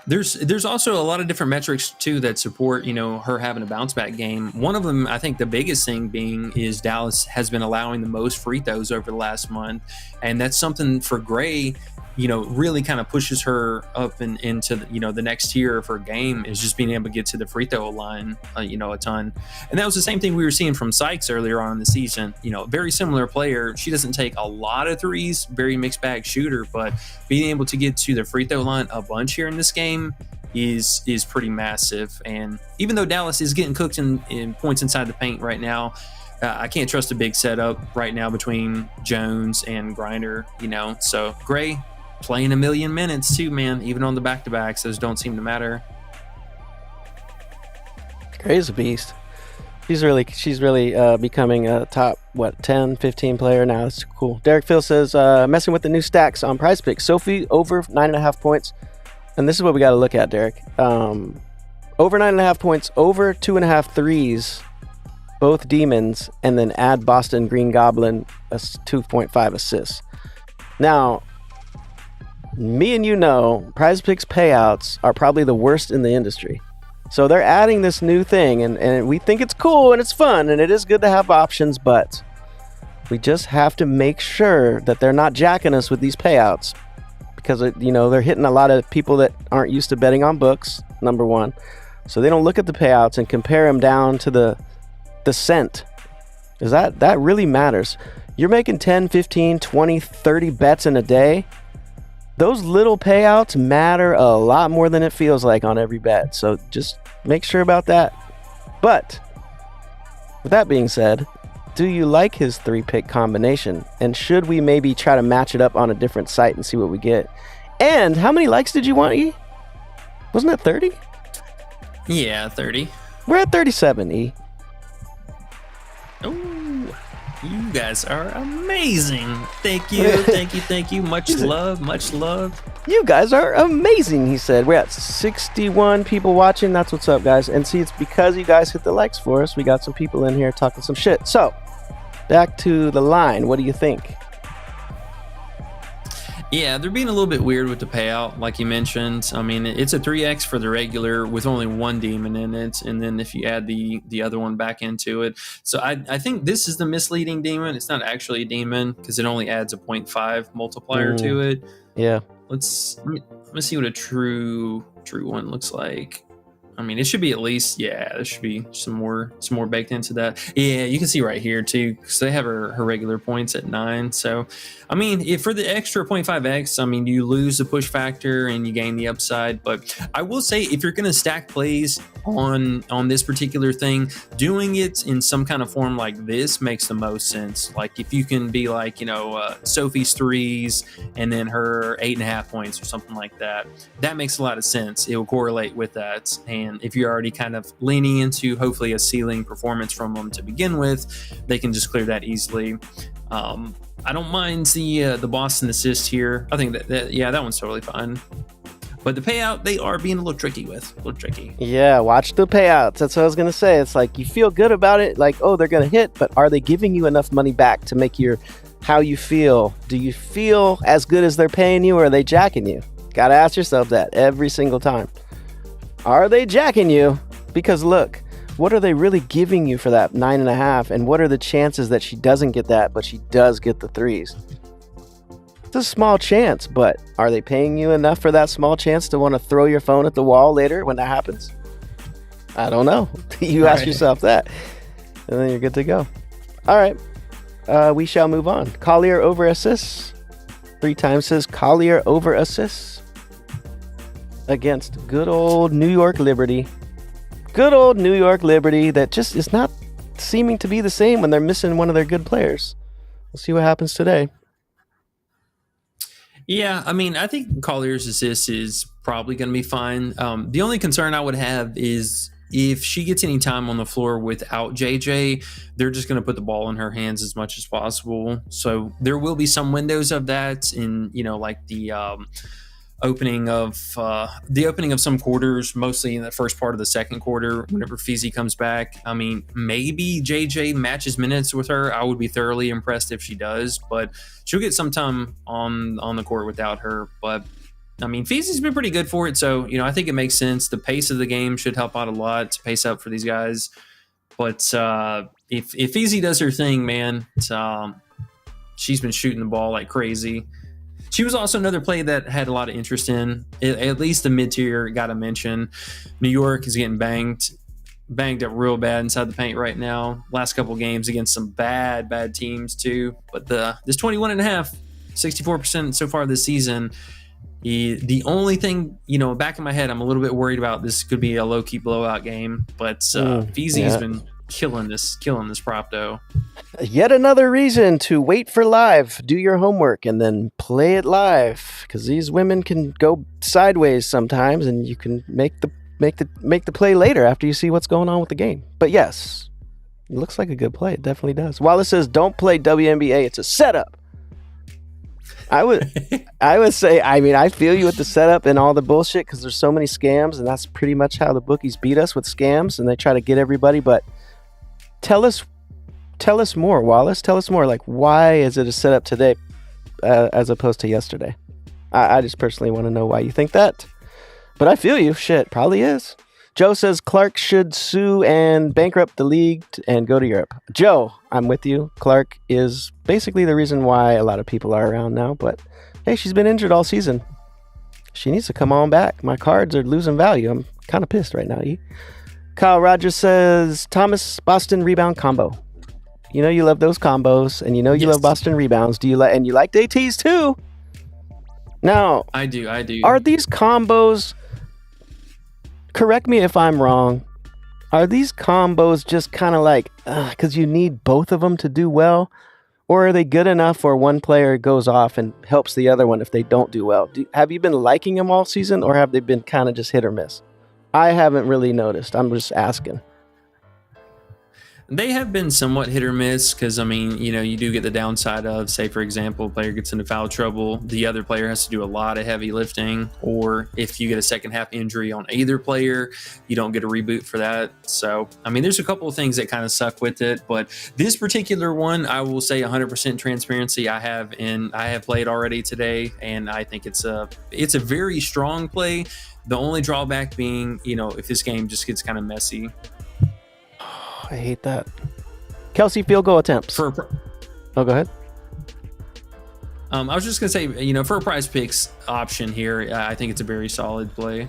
there's also a lot of different metrics too that support, her having a bounce back game. One of them, I think the biggest thing being, is Dallas has been allowing the most free throws over the last month, and that's something for Gray. Really kind of pushes her up and into the next tier of her game, is just being able to get to the free throw line, a ton. And that was the same thing we were seeing from Sykes earlier on in the season. Very similar player. She doesn't take a lot of threes, very mixed bag shooter, but being able to get to the free throw line a bunch here in this game is pretty massive. And even though Dallas is getting cooked in points inside the paint right now, I can't trust a big setup right now between Jones and Grinder, So Gray playing a million minutes too, man. Even on the back-to-backs, those don't seem to matter. Gray's a beast. She's really becoming a top 10, 15 player now. That's cool. Derek Phil says, messing with the new stacks on Prizepicks. Sophie over 9.5 points, and this is what we got to look at, Derek. Over 9.5 points, over 2.5 threes, both demons, and then add Boston Green Goblin 2.5 assists. Now, me and Prizepicks payouts are probably the worst in the industry. So they're adding this new thing, and we think it's cool and it's fun, and it is good to have options, but we just have to make sure that they're not jacking us with these payouts, because they're hitting a lot of people that aren't used to betting on books, number one. So they don't look at the payouts and compare them down to the cent. Is that really matters. You're making 10, 15, 20, 30 bets in a day. Those little payouts matter a lot more than it feels like on every bet. So just make sure about that. But with that being said, do you like his 3-pick combination? And should we maybe try to match it up on a different site and see what we get? And how many likes did you want, E? Wasn't it 30? Yeah, 30. We're at 37, E. Oh, you guys are amazing. Thank you. Much love. You guys are amazing, he said. We're at 61 people watching. That's what's up, guys. And see, it's because you guys hit the likes for us. We got some people in here talking some shit. So, back to the line. What do you think? Yeah, they're being a little bit weird with the payout, like you mentioned. I mean, it's a 3x for the regular with only one demon in it, and then if you add the other one back into it. So I think this is the misleading demon. It's not actually a demon because it only adds a 0.5 multiplier to it. Yeah. Let's see what a true one looks like. I mean, it should be at least, there should be some more baked into that. Yeah, you can see right here too, because they have her regular points at 9. So, I mean, if for the extra 0.5x, I mean, you lose the push factor and you gain the upside. But I will say, if you're going to stack plays on this particular thing, doing it in some kind of form like this makes the most sense. Like if you can be like, Sophie's 3s and then her 8.5 points or something like that, that makes a lot of sense. It will correlate with that. And if you're already kind of leaning into hopefully a ceiling performance from them to begin with, they can just clear that easily. I don't mind the Boston assist here. I think that one's totally fine. But the payout, they are being a little tricky. Yeah, watch the payouts. That's what I was going to say. It's like you feel good about it, like, oh, they're going to hit, but are they giving you enough money back to make how you feel? Do you feel as good as they're paying you, or are they jacking you? Got to ask yourself that every single time. Are they jacking you? Because look, what are they really giving you for that 9.5? And what are the chances that she doesn't get that, but she does get the 3s? It's a small chance, but are they paying you enough for that small chance to want to throw your phone at the wall later when that happens? I don't know. You ask yourself that, and then you're good to go. All right. We shall move on. Collier over assists. 3 times says Collier over assists against good old New York Liberty. Good old New York Liberty that just is not seeming to be the same when they're missing one of their good players. We'll see what happens today. Yeah, I mean, I think Collier's assist is probably going to be fine. The only concern I would have is if she gets any time on the floor without JJ, they're just going to put the ball in her hands as much as possible. So there will be some windows of that in, like the opening of some quarters, mostly in the first part of the second quarter. Whenever Feezy comes back, I mean, maybe JJ matches minutes with her. I would be thoroughly impressed if she does, but she'll get some time on the court without her. But I mean, Feezy's been pretty good for it, so I think it makes sense. The pace of the game should help out a lot to pace up for these guys. But if Feezy does her thing, man, she's been shooting the ball like crazy. She was also another play that had a lot of interest in. At least the mid-tier got to mention. New York is getting banged up real bad inside the paint right now. Last couple games against some bad teams too. But this 21.5, 64% so far this season. The only thing, back in my head, I'm a little bit worried about this could be a low-key blowout game. But Feezy's been killing this prop though. Yet another reason to wait for live, do your homework, and then play it live. Because these women can go sideways sometimes, and you can make the play later after you see what's going on with the game. But yes, it looks like a good play. It definitely does. Wallace says, "Don't play WNBA. It's a setup." I would say, I mean, I feel you with the setup and all the bullshit because there's so many scams, and that's pretty much how the bookies beat us with scams, and they try to get everybody. But tell us more, Wallace. Tell us more. Like, why is it a setup today as opposed to yesterday? I just personally want to know why you think that. But I feel you. Shit, probably is. Joe says Clark should sue and bankrupt the league and go to Europe. Joe, I'm with you. Clark is basically the reason why a lot of people are around now. But hey, she's been injured all season. She needs to come on back. My cards are losing value. I'm kind of pissed right now. Kyle Rogers says Thomas Boston rebound combo. You know you love those combos, and you love Boston rebounds. You like ATs too? Now, I do. Are these combos? Correct me if I'm wrong. Are these combos just kind of like because you need both of them to do well, or are they good enough where one player goes off and helps the other one if they don't do well? Have you been liking them all season, or have they been kind of just hit or miss? I haven't really noticed. I'm just asking. They have been somewhat hit or miss because, I mean, you do get the downside of, say, for example, a player gets into foul trouble. The other player has to do a lot of heavy lifting. Or if you get a second half injury on either player, you don't get a reboot for that. So, I mean, there's a couple of things that kind of suck with it. But this particular one, I will say 100% transparency. I have played already today, and I think it's a very strong play. The only drawback being, if this game just gets kind of messy. I hate that. Kelsey field goal attempts. Go ahead. I was just going to say, for a prize picks option here, I think it's a very solid play.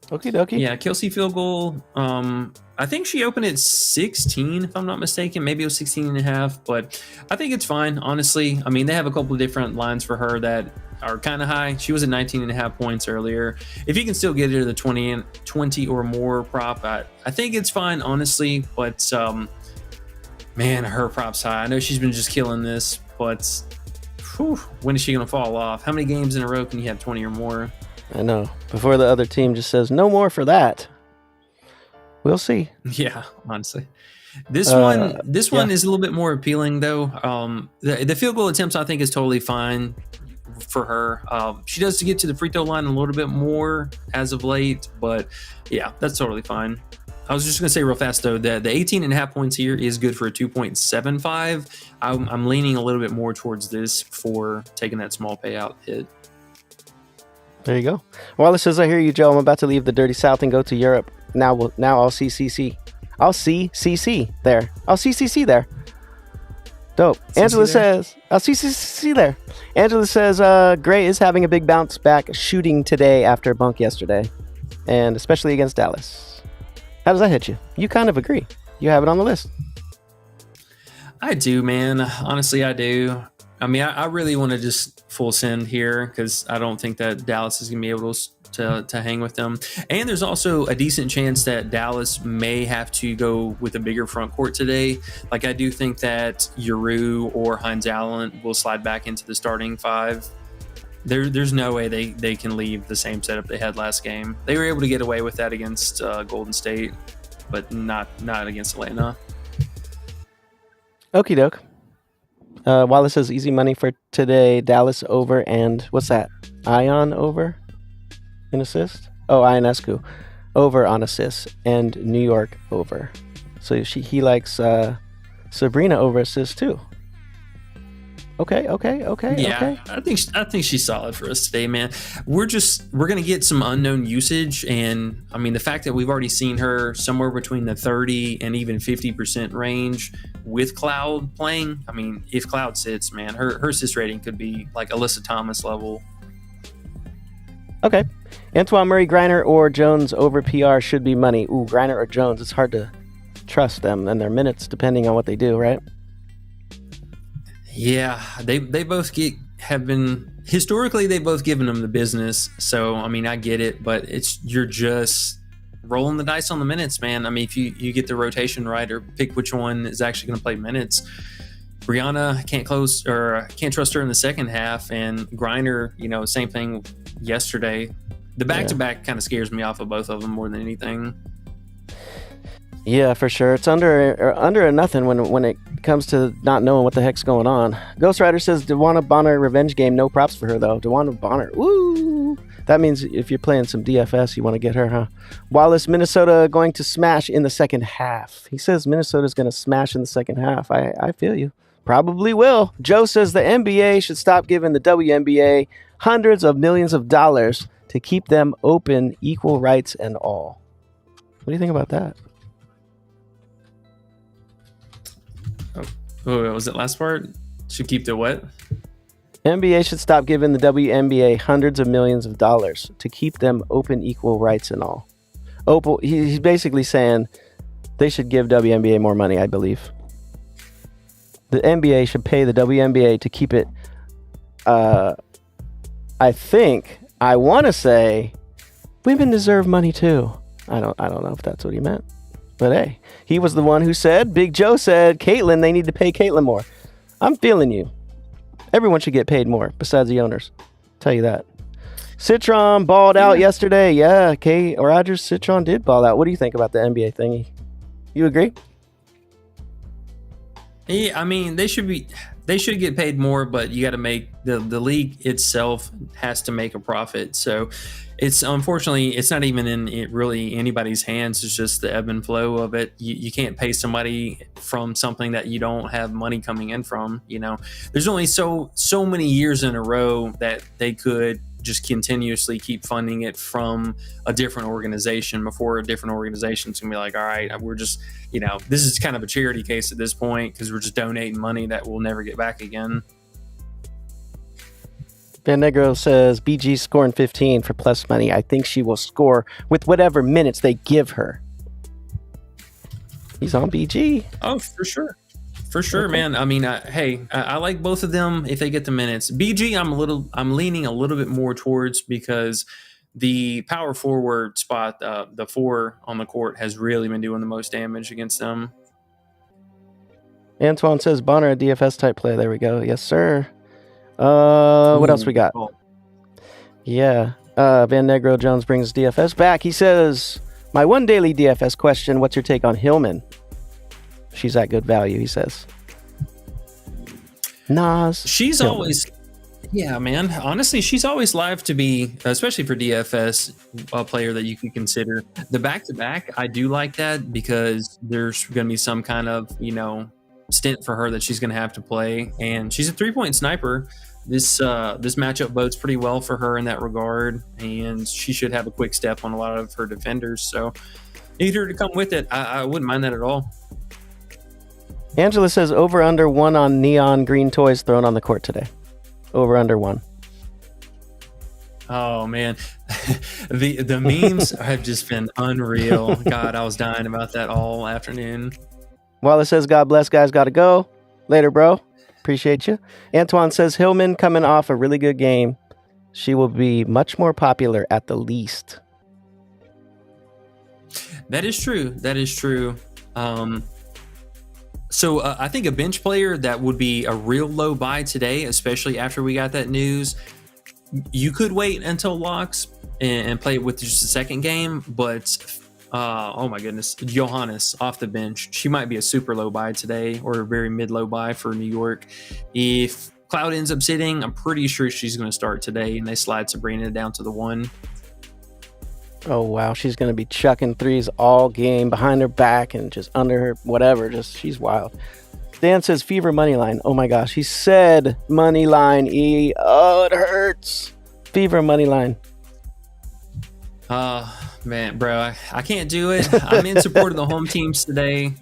Okie dokie. Yeah, Kelsey field goal. I think she opened at 16, if I'm not mistaken. Maybe it was 16 and a half, but I think it's fine, honestly. I mean, they have a couple of different lines for her that are kind of high. She was at 19 and a half points earlier. If you can still get her to the 20 or more prop, I think it's fine, honestly. But, man, her prop's high. I know she's been just killing this, but when is she going to fall off? How many games in a row can you have 20 or more? I know. Before the other team just says, no more for that. We'll see. Yeah, honestly. This one is a little bit more appealing, though. The field goal attempts, I think, is totally fine for her. She does get to the free throw line a little bit more as of late, but yeah, that's totally fine. I was just going to say real fast, though, that the 18 and a half points here is good for a 2.75. I'm leaning a little bit more towards this for taking that small payout hit. There you go. Wallace says, I hear you, Joe. I'm about to leave the dirty South and go to Europe. Now I'll see CC. I'll see CC there. I'll see CC there. Dope. Angela says, I'll see CC there. Angela says, Gray is having a big bounce back shooting today after a bunk yesterday, and especially against Dallas. How does that hit you? You kind of agree. You have it on the list. I do, man. Honestly, I do. I mean, I really want to just full send here because I don't think that Dallas is going to be able to hang with them. And there's also a decent chance that Dallas may have to go with a bigger front court today. Like, I do think that Uru or Hines Allen will slide back into the starting five. There's no way they can leave the same setup they had last game. They were able to get away with that against Golden State, but not against Atlanta. Okie doke. Wallace says easy money for today. Dallas over and what's that? Ion over in assist? Oh, Ionescu over on assists and New York over. So he likes Sabrina over assists too. Okay. Yeah, Okay. I think she's solid for us today, man. We're gonna get some unknown usage, and I mean the fact that we've already seen her somewhere between the 30 and even 50% range with Cloud playing. I mean, if Cloud sits, man, her assist rating could be like Alyssa Thomas level. Okay. Antoine Murray, Griner, or Jones over PR should be money. Ooh, Griner or Jones. It's hard to trust them and their minutes depending on what they do, right? Yeah, they both historically they've both given them the business. So I mean, I get it, but you're just rolling the dice on the minutes, man. I mean, if you get the rotation right or pick which one is actually going to play minutes. Brianna can't trust her in the second half, and Griner, same thing yesterday. The back-to-back kind of scares me off of both of them more than anything. Yeah, for sure. It's under a nothing when it comes to not knowing what the heck's going on. Ghost Rider says DeWanna Bonner revenge game. No props for her though. DeWanna Bonner. Woo! That means if you're playing some DFS, you want to get her, huh? Wallace, Minnesota going to smash in the second half. He says Minnesota's going to smash in the second half. I feel you. Probably will. Joe says the NBA should stop giving the WNBA hundreds of millions of dollars to keep them open, equal rights and all. What do you think about that? Oh, was it last part? Should keep the what? NBA should stop giving the WNBA hundreds of millions of dollars to keep them open, equal rights and all. He's basically saying they should give WNBA more money, I believe. The NBA should pay the WNBA to keep it. I want to say women deserve money too. I don't know if that's what he meant. But hey, he was the one who said, Big Joe said, Caitlyn, they need to pay Caitlyn more. I'm feeling you. Everyone should get paid more besides the owners. Tell you that. Citron balled out yesterday. Yeah, Rogers Citron did ball out. What do you think about the NBA thingy? You agree? Yeah, I mean, they should get paid more, but you got to make the league itself has to make a profit. So it's unfortunately it's not even in really anybody's hands. It's just the ebb and flow of it. You can't pay somebody from something that you don't have money coming in from. There's only so many years in a row that they could just continuously keep funding it from a different organization before a different organization's gonna be like, all right, we're just, this is kind of a charity case at this point because we're just donating money that we'll never get back again. Van Negro says BG scoring 15 for plus money. I think she will score with whatever minutes they give her. He's on BG. Oh, for sure. For sure, okay. Man. I mean, I like both of them if they get the minutes. BG, I'm leaning a little bit more towards because the power forward spot, the 4 on the court, has really been doing the most damage against them. Antoine says Bonner a DFS type play. There we go. Yes, sir. What else we got? Cool. Yeah. Van Negro Jones brings DFS back. He says, my one daily DFS question, what's your take on Hillman? She's at good value, he says. Nas. She's Hillman. Always, yeah, man. Honestly, she's always live to be, especially for DFS, a player that you can consider. The back-to-back, I do like that because there's going to be some kind of, stint for her that she's going to have to play. And she's a 3-point sniper. This matchup bodes pretty well for her in that regard. And she should have a quick step on a lot of her defenders. So need her to come with it. I wouldn't mind that at all. Angela says over under 1 on neon green toys thrown on the court today. Over under 1. Oh man, the memes have just been unreal. God, I was dying about that all afternoon. Wallace says God bless, guys, gotta go. Later, bro. Appreciate you. Antoine says Hillman coming off a really good game. She will be much more popular at the least. That is true. So I think a bench player that would be a real low buy today, especially after we got that news, you could wait until locks and play it with just a second game. But Oh my goodness, Johannes off the bench. She might be a super low buy today or a very mid low buy for New York. If Cloud ends up sitting, I'm pretty sure she's going to start today, and they slide Sabrina down to the 1. Oh, wow. She's going to be chucking threes all game behind her back and just under her, whatever. Just, she's wild. Dan says Fever money line. Oh my gosh. He said money line, E. Oh, it hurts. Fever money line. Man, bro, I can't do it. I'm in support of the home teams today,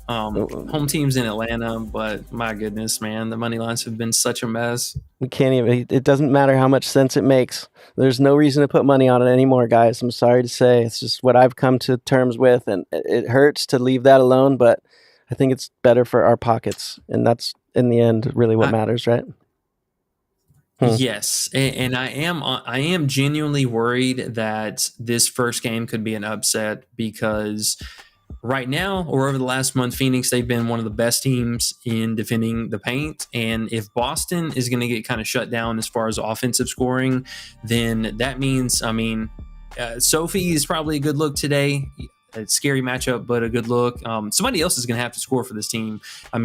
home teams in Atlanta, but my goodness, man, the money lines have been such a mess. We can't even, it doesn't matter how much sense it makes. There's no reason to put money on it anymore, guys. I'm sorry to say. It's just what I've come to terms with, and it hurts to leave that alone, but I think it's better for our pockets, and that's, in the end, really what matters, right? Yes, and I am genuinely worried that this first game could be an upset because right now, or over the last month, Phoenix, they've been one of the best teams in defending the paint. And if Boston is going to get kind of shut down as far as offensive scoring, then that means, Sophie is probably a good look today. A scary matchup, but a good look. Somebody else is going to have to score for this team.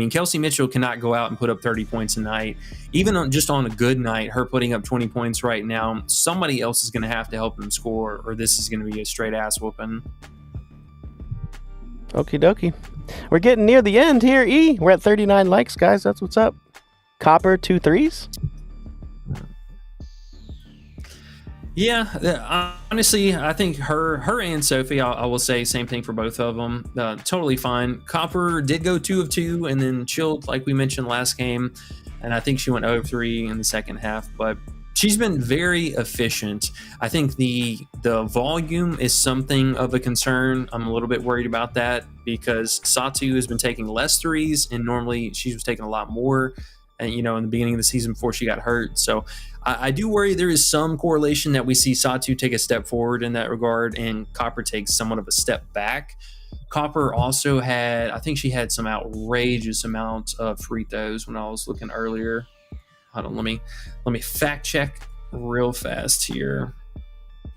Kelsey Mitchell cannot go out and put up 30 points a night. Even just on a good night, her putting up 20 points right now, somebody else is going to have to help them score, or this is going to be a straight ass whooping. Okie dokie. We're getting near the end here, E. We're at 39 likes, guys. That's what's up. Copper 2 threes. Yeah, honestly, I think her and Sophie, I will say same thing for both of them. Totally fine. Copper did go 2 of 2 and then chilled, like we mentioned last game. And I think she went 0 of 3 in the second half, but she's been very efficient. I think the volume is something of a concern. I'm a little bit worried about that because Satu has been taking less threes, and normally she was taking a lot more, and in the beginning of the season before she got hurt. So I do worry there is some correlation that we see Satu take a step forward in that regard, and Copper takes somewhat of a step back. Copper also I think she had some outrageous amount of free throws when I was looking earlier. Hold on, let me fact check real fast here.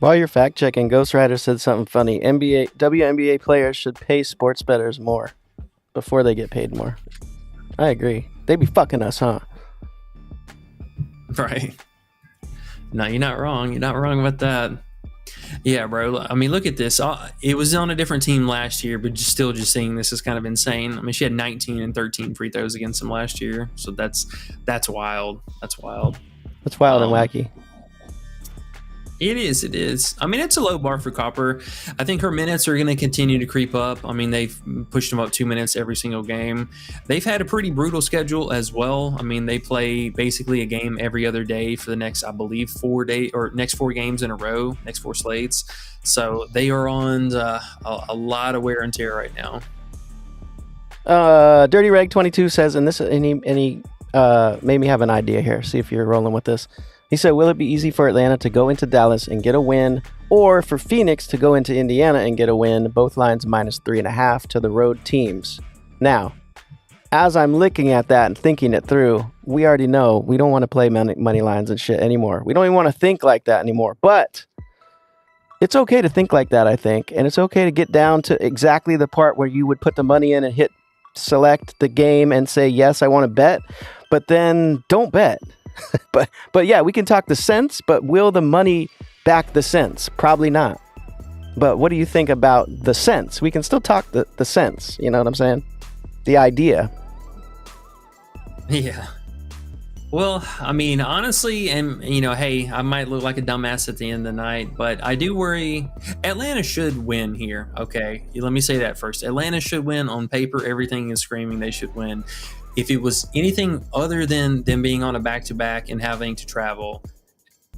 While you're fact checking, Ghost Rider said something funny. WNBA players should pay sports bettors more before they get paid more. I agree. They be fucking us, huh? Right. No, you're not wrong. You're not wrong about that. Yeah, bro. Look at this. It was on a different team last year, but just seeing this is kind of insane. She had 19 and 13 free throws against them last year. So that's wild. That's wild. That's wild and wacky. It is. It's a low bar for Copper. I think her minutes are going to continue to creep up. They've pushed them up 2 minutes every single game. They've had a pretty brutal schedule as well. They play basically a game every other day for the next, I believe, 4 days or next 4 games in a row, next 4 slates. So they are on a lot of wear and tear right now. Dirty Reg 22 says, and this made me have an idea here. See if you're rolling with this. He said, will it be easy for Atlanta to go into Dallas and get a win, or for Phoenix to go into Indiana and get a win? Both lines -3.5 to the road teams. Now, as I'm looking at that and thinking it through, we already know we don't want to play money lines and shit anymore. We don't even want to think like that anymore. But it's okay to think like that, I think. And it's okay to get down to exactly the part where you would put the money in and hit select the game and say, yes, I want to bet. But then don't bet. But yeah, we can talk the sense, but will the money back the sense? Probably not. But what do you think about the sense? We can still talk the sense, you know what I'm saying? The idea. Yeah. Well, honestly, and hey, I might look like a dumbass at the end of the night, but I do worry. Atlanta should win here. Okay, let me say that first. Atlanta should win on paper. Everything is screaming they should win. If it was anything other than them being on a back-to-back and having to travel,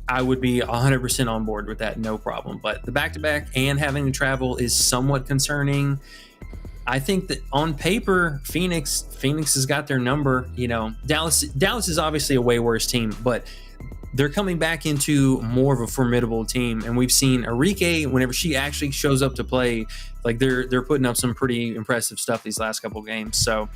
I would be 100% on board with that, no problem. But the back-to-back and having to travel is somewhat concerning. I think that on paper, Phoenix has got their number. Dallas is obviously a way worse team, but they're coming back into more of a formidable team. And we've seen Arike, whenever she actually shows up to play, like they're putting up some pretty impressive stuff these last couple games. So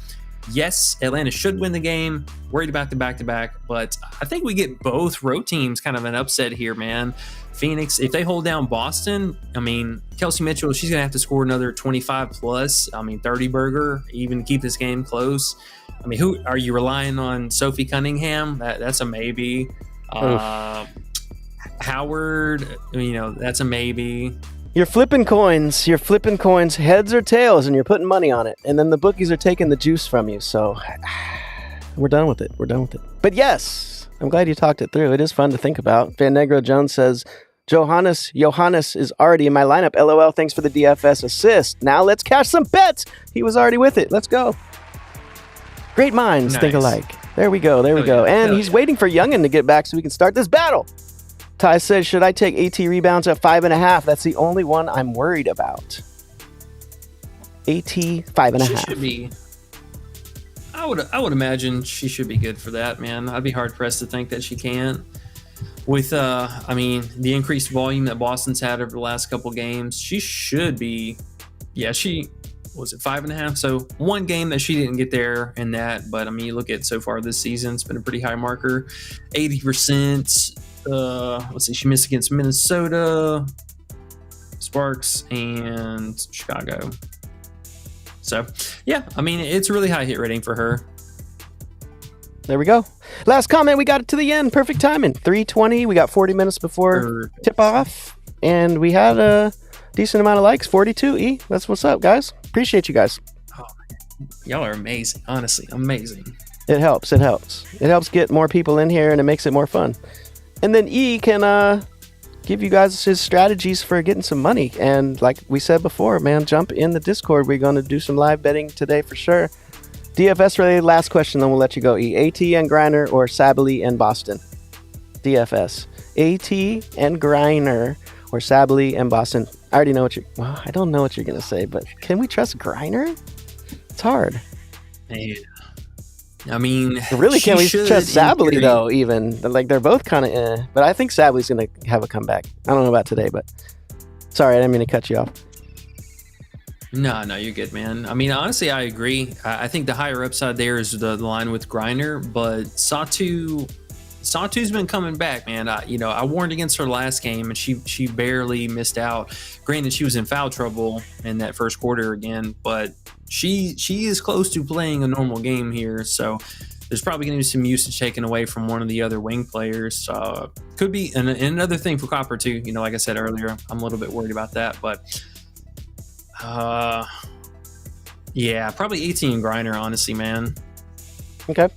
Yes, Atlanta should win the game. Worried about the back-to-back, but I think we get both road teams kind of an upset here, man. Phoenix, if they hold down Boston, I mean, Kelsey Mitchell, she's going to have to score another 25 plus. I mean, 30 burger, even keep this game close. I mean, who are you relying on? Sophie Cunningham? That's a maybe. Howard, that's a maybe. You're flipping coins. Heads or tails, and you're putting money on it. And then the bookies are taking the juice from you. So we're done with it. But yes, I'm glad you talked it through. It is fun to think about. Van Negro Jones says, Johannes is already in my lineup. LOL, thanks for the DFS assist. Now let's cash some bets. He was already with it. Let's go. Great minds think alike. There we go. And he's waiting for Youngin to get back so we can start this battle. Ty says, should I take AT rebounds at 5.5? That's the only one I'm worried about. AT 5.5. She should be. I would imagine she should be good for that, man. I'd be hard pressed to think that she can't. With the increased volume that Boston's had over the last couple games, she should be. Yeah, she was at 5.5. So one game that she didn't get there in that, but I mean, you look at so far this season, it's been a pretty high marker, 80%. Let's see, she missed against Minnesota, Sparks, and Chicago. So, yeah, I mean, it's a really high hit rating for her. There we go. Last comment, we got it to the end. Perfect timing. 3:20. We got 40 minutes before tip off, and we had a decent amount of likes. 42. E. That's what's up, guys. Appreciate you guys. Oh, y'all are amazing. Honestly, amazing. It helps. It helps get more people in here, and it makes it more fun. And then E can give you guys his strategies for getting some money. And like we said before, man, jump in the Discord. We're going to do some live betting today for sure. DFS related, last question, then we'll let you go. E. AT and Griner or Sabally and Boston? DFS. AT and Griner or Sabally and Boston? I already know I don't know what you're going to say, but can we trust Griner? It's hard. Man. I mean, really, can we trust Sabally though? Even like they're both kind of, but I think Sabally's gonna have a comeback. I don't know about today, but sorry, I didn't mean to cut you off. No, you're good, man. I mean, honestly, I agree. I think the higher upside there is the line with Griner, but Satu's been coming back, man. I warned against her last game, and she barely missed out. Granted, she was in foul trouble in that first quarter again, but she is close to playing a normal game here, so there's probably going to be some usage taken away from one of the other wing players. Could be and another thing for Copper too. Like I said earlier, I'm a little bit worried about that, but yeah, probably 18 Griner, honestly, man. Okay.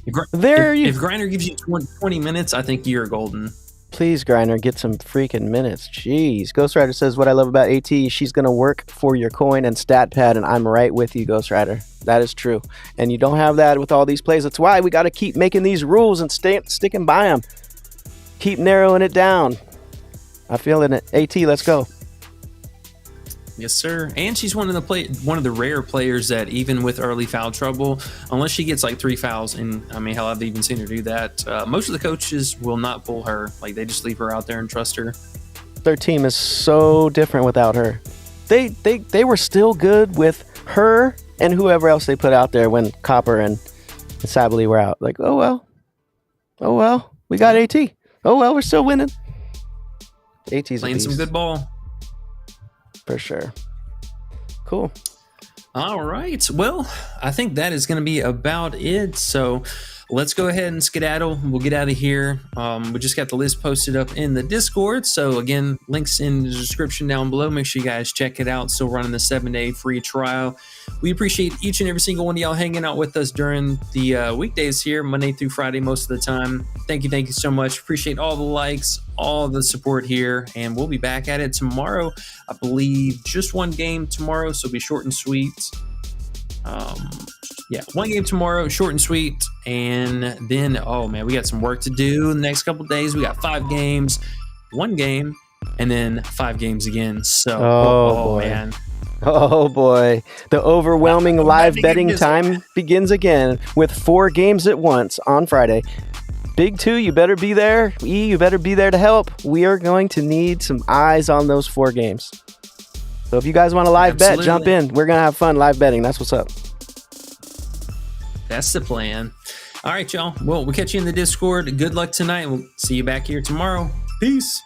If Griner gives you 20 minutes, I think you're golden. Please, Griner, get some freaking minutes. Jeez. Ghost Rider says, what I love about AT, she's going to work for your coin and stat pad, and I'm right with you, Ghost Rider. That is true. And you don't have that with all these plays. That's why we got to keep making these rules and sticking by them. Keep narrowing it down. I feel it. AT, let's go. Yes, sir. And she's one of the rare players that even with early foul trouble, unless she gets like 3 fouls, and I mean, hell, I've even seen her do that. Most of the coaches will not pull her. Like they just leave her out there and trust her. Their team is so different without her. They were still good with her and whoever else they put out there when Copper and Sabally were out. Like, oh well, we got AT. Oh well, we're still winning. AT's playing some good ball. For sure. Cool. All right. Well, I think that is going to be about it. So let's go ahead and skedaddle. We'll get out of here. We just got the list posted up in the Discord. So again, links in the description down below. Make sure you guys check it out. Still running the 7-day free trial. We appreciate each and every single one of y'all hanging out with us during the weekdays here, Monday through Friday, most of the time. Thank you so much. Appreciate all the likes, all the support here, and we'll be back at it tomorrow. I believe just one game tomorrow, so it'll be short and sweet. One game tomorrow, short and sweet, and then we got some work to do in the next couple days. We got 5 games, 1 game, and then 5 games again. So man. Oh boy, the overwhelming live betting time begins again with 4 games at once on Friday. Big 2, you better be there. E, you better be there to help. We are going to need some eyes on those 4 games. So if you guys want to live bet, jump in. We're going to have fun live betting. That's what's up. That's the plan. All right, y'all. Well, we'll catch you in the Discord. Good luck tonight. We'll see you back here tomorrow. Peace.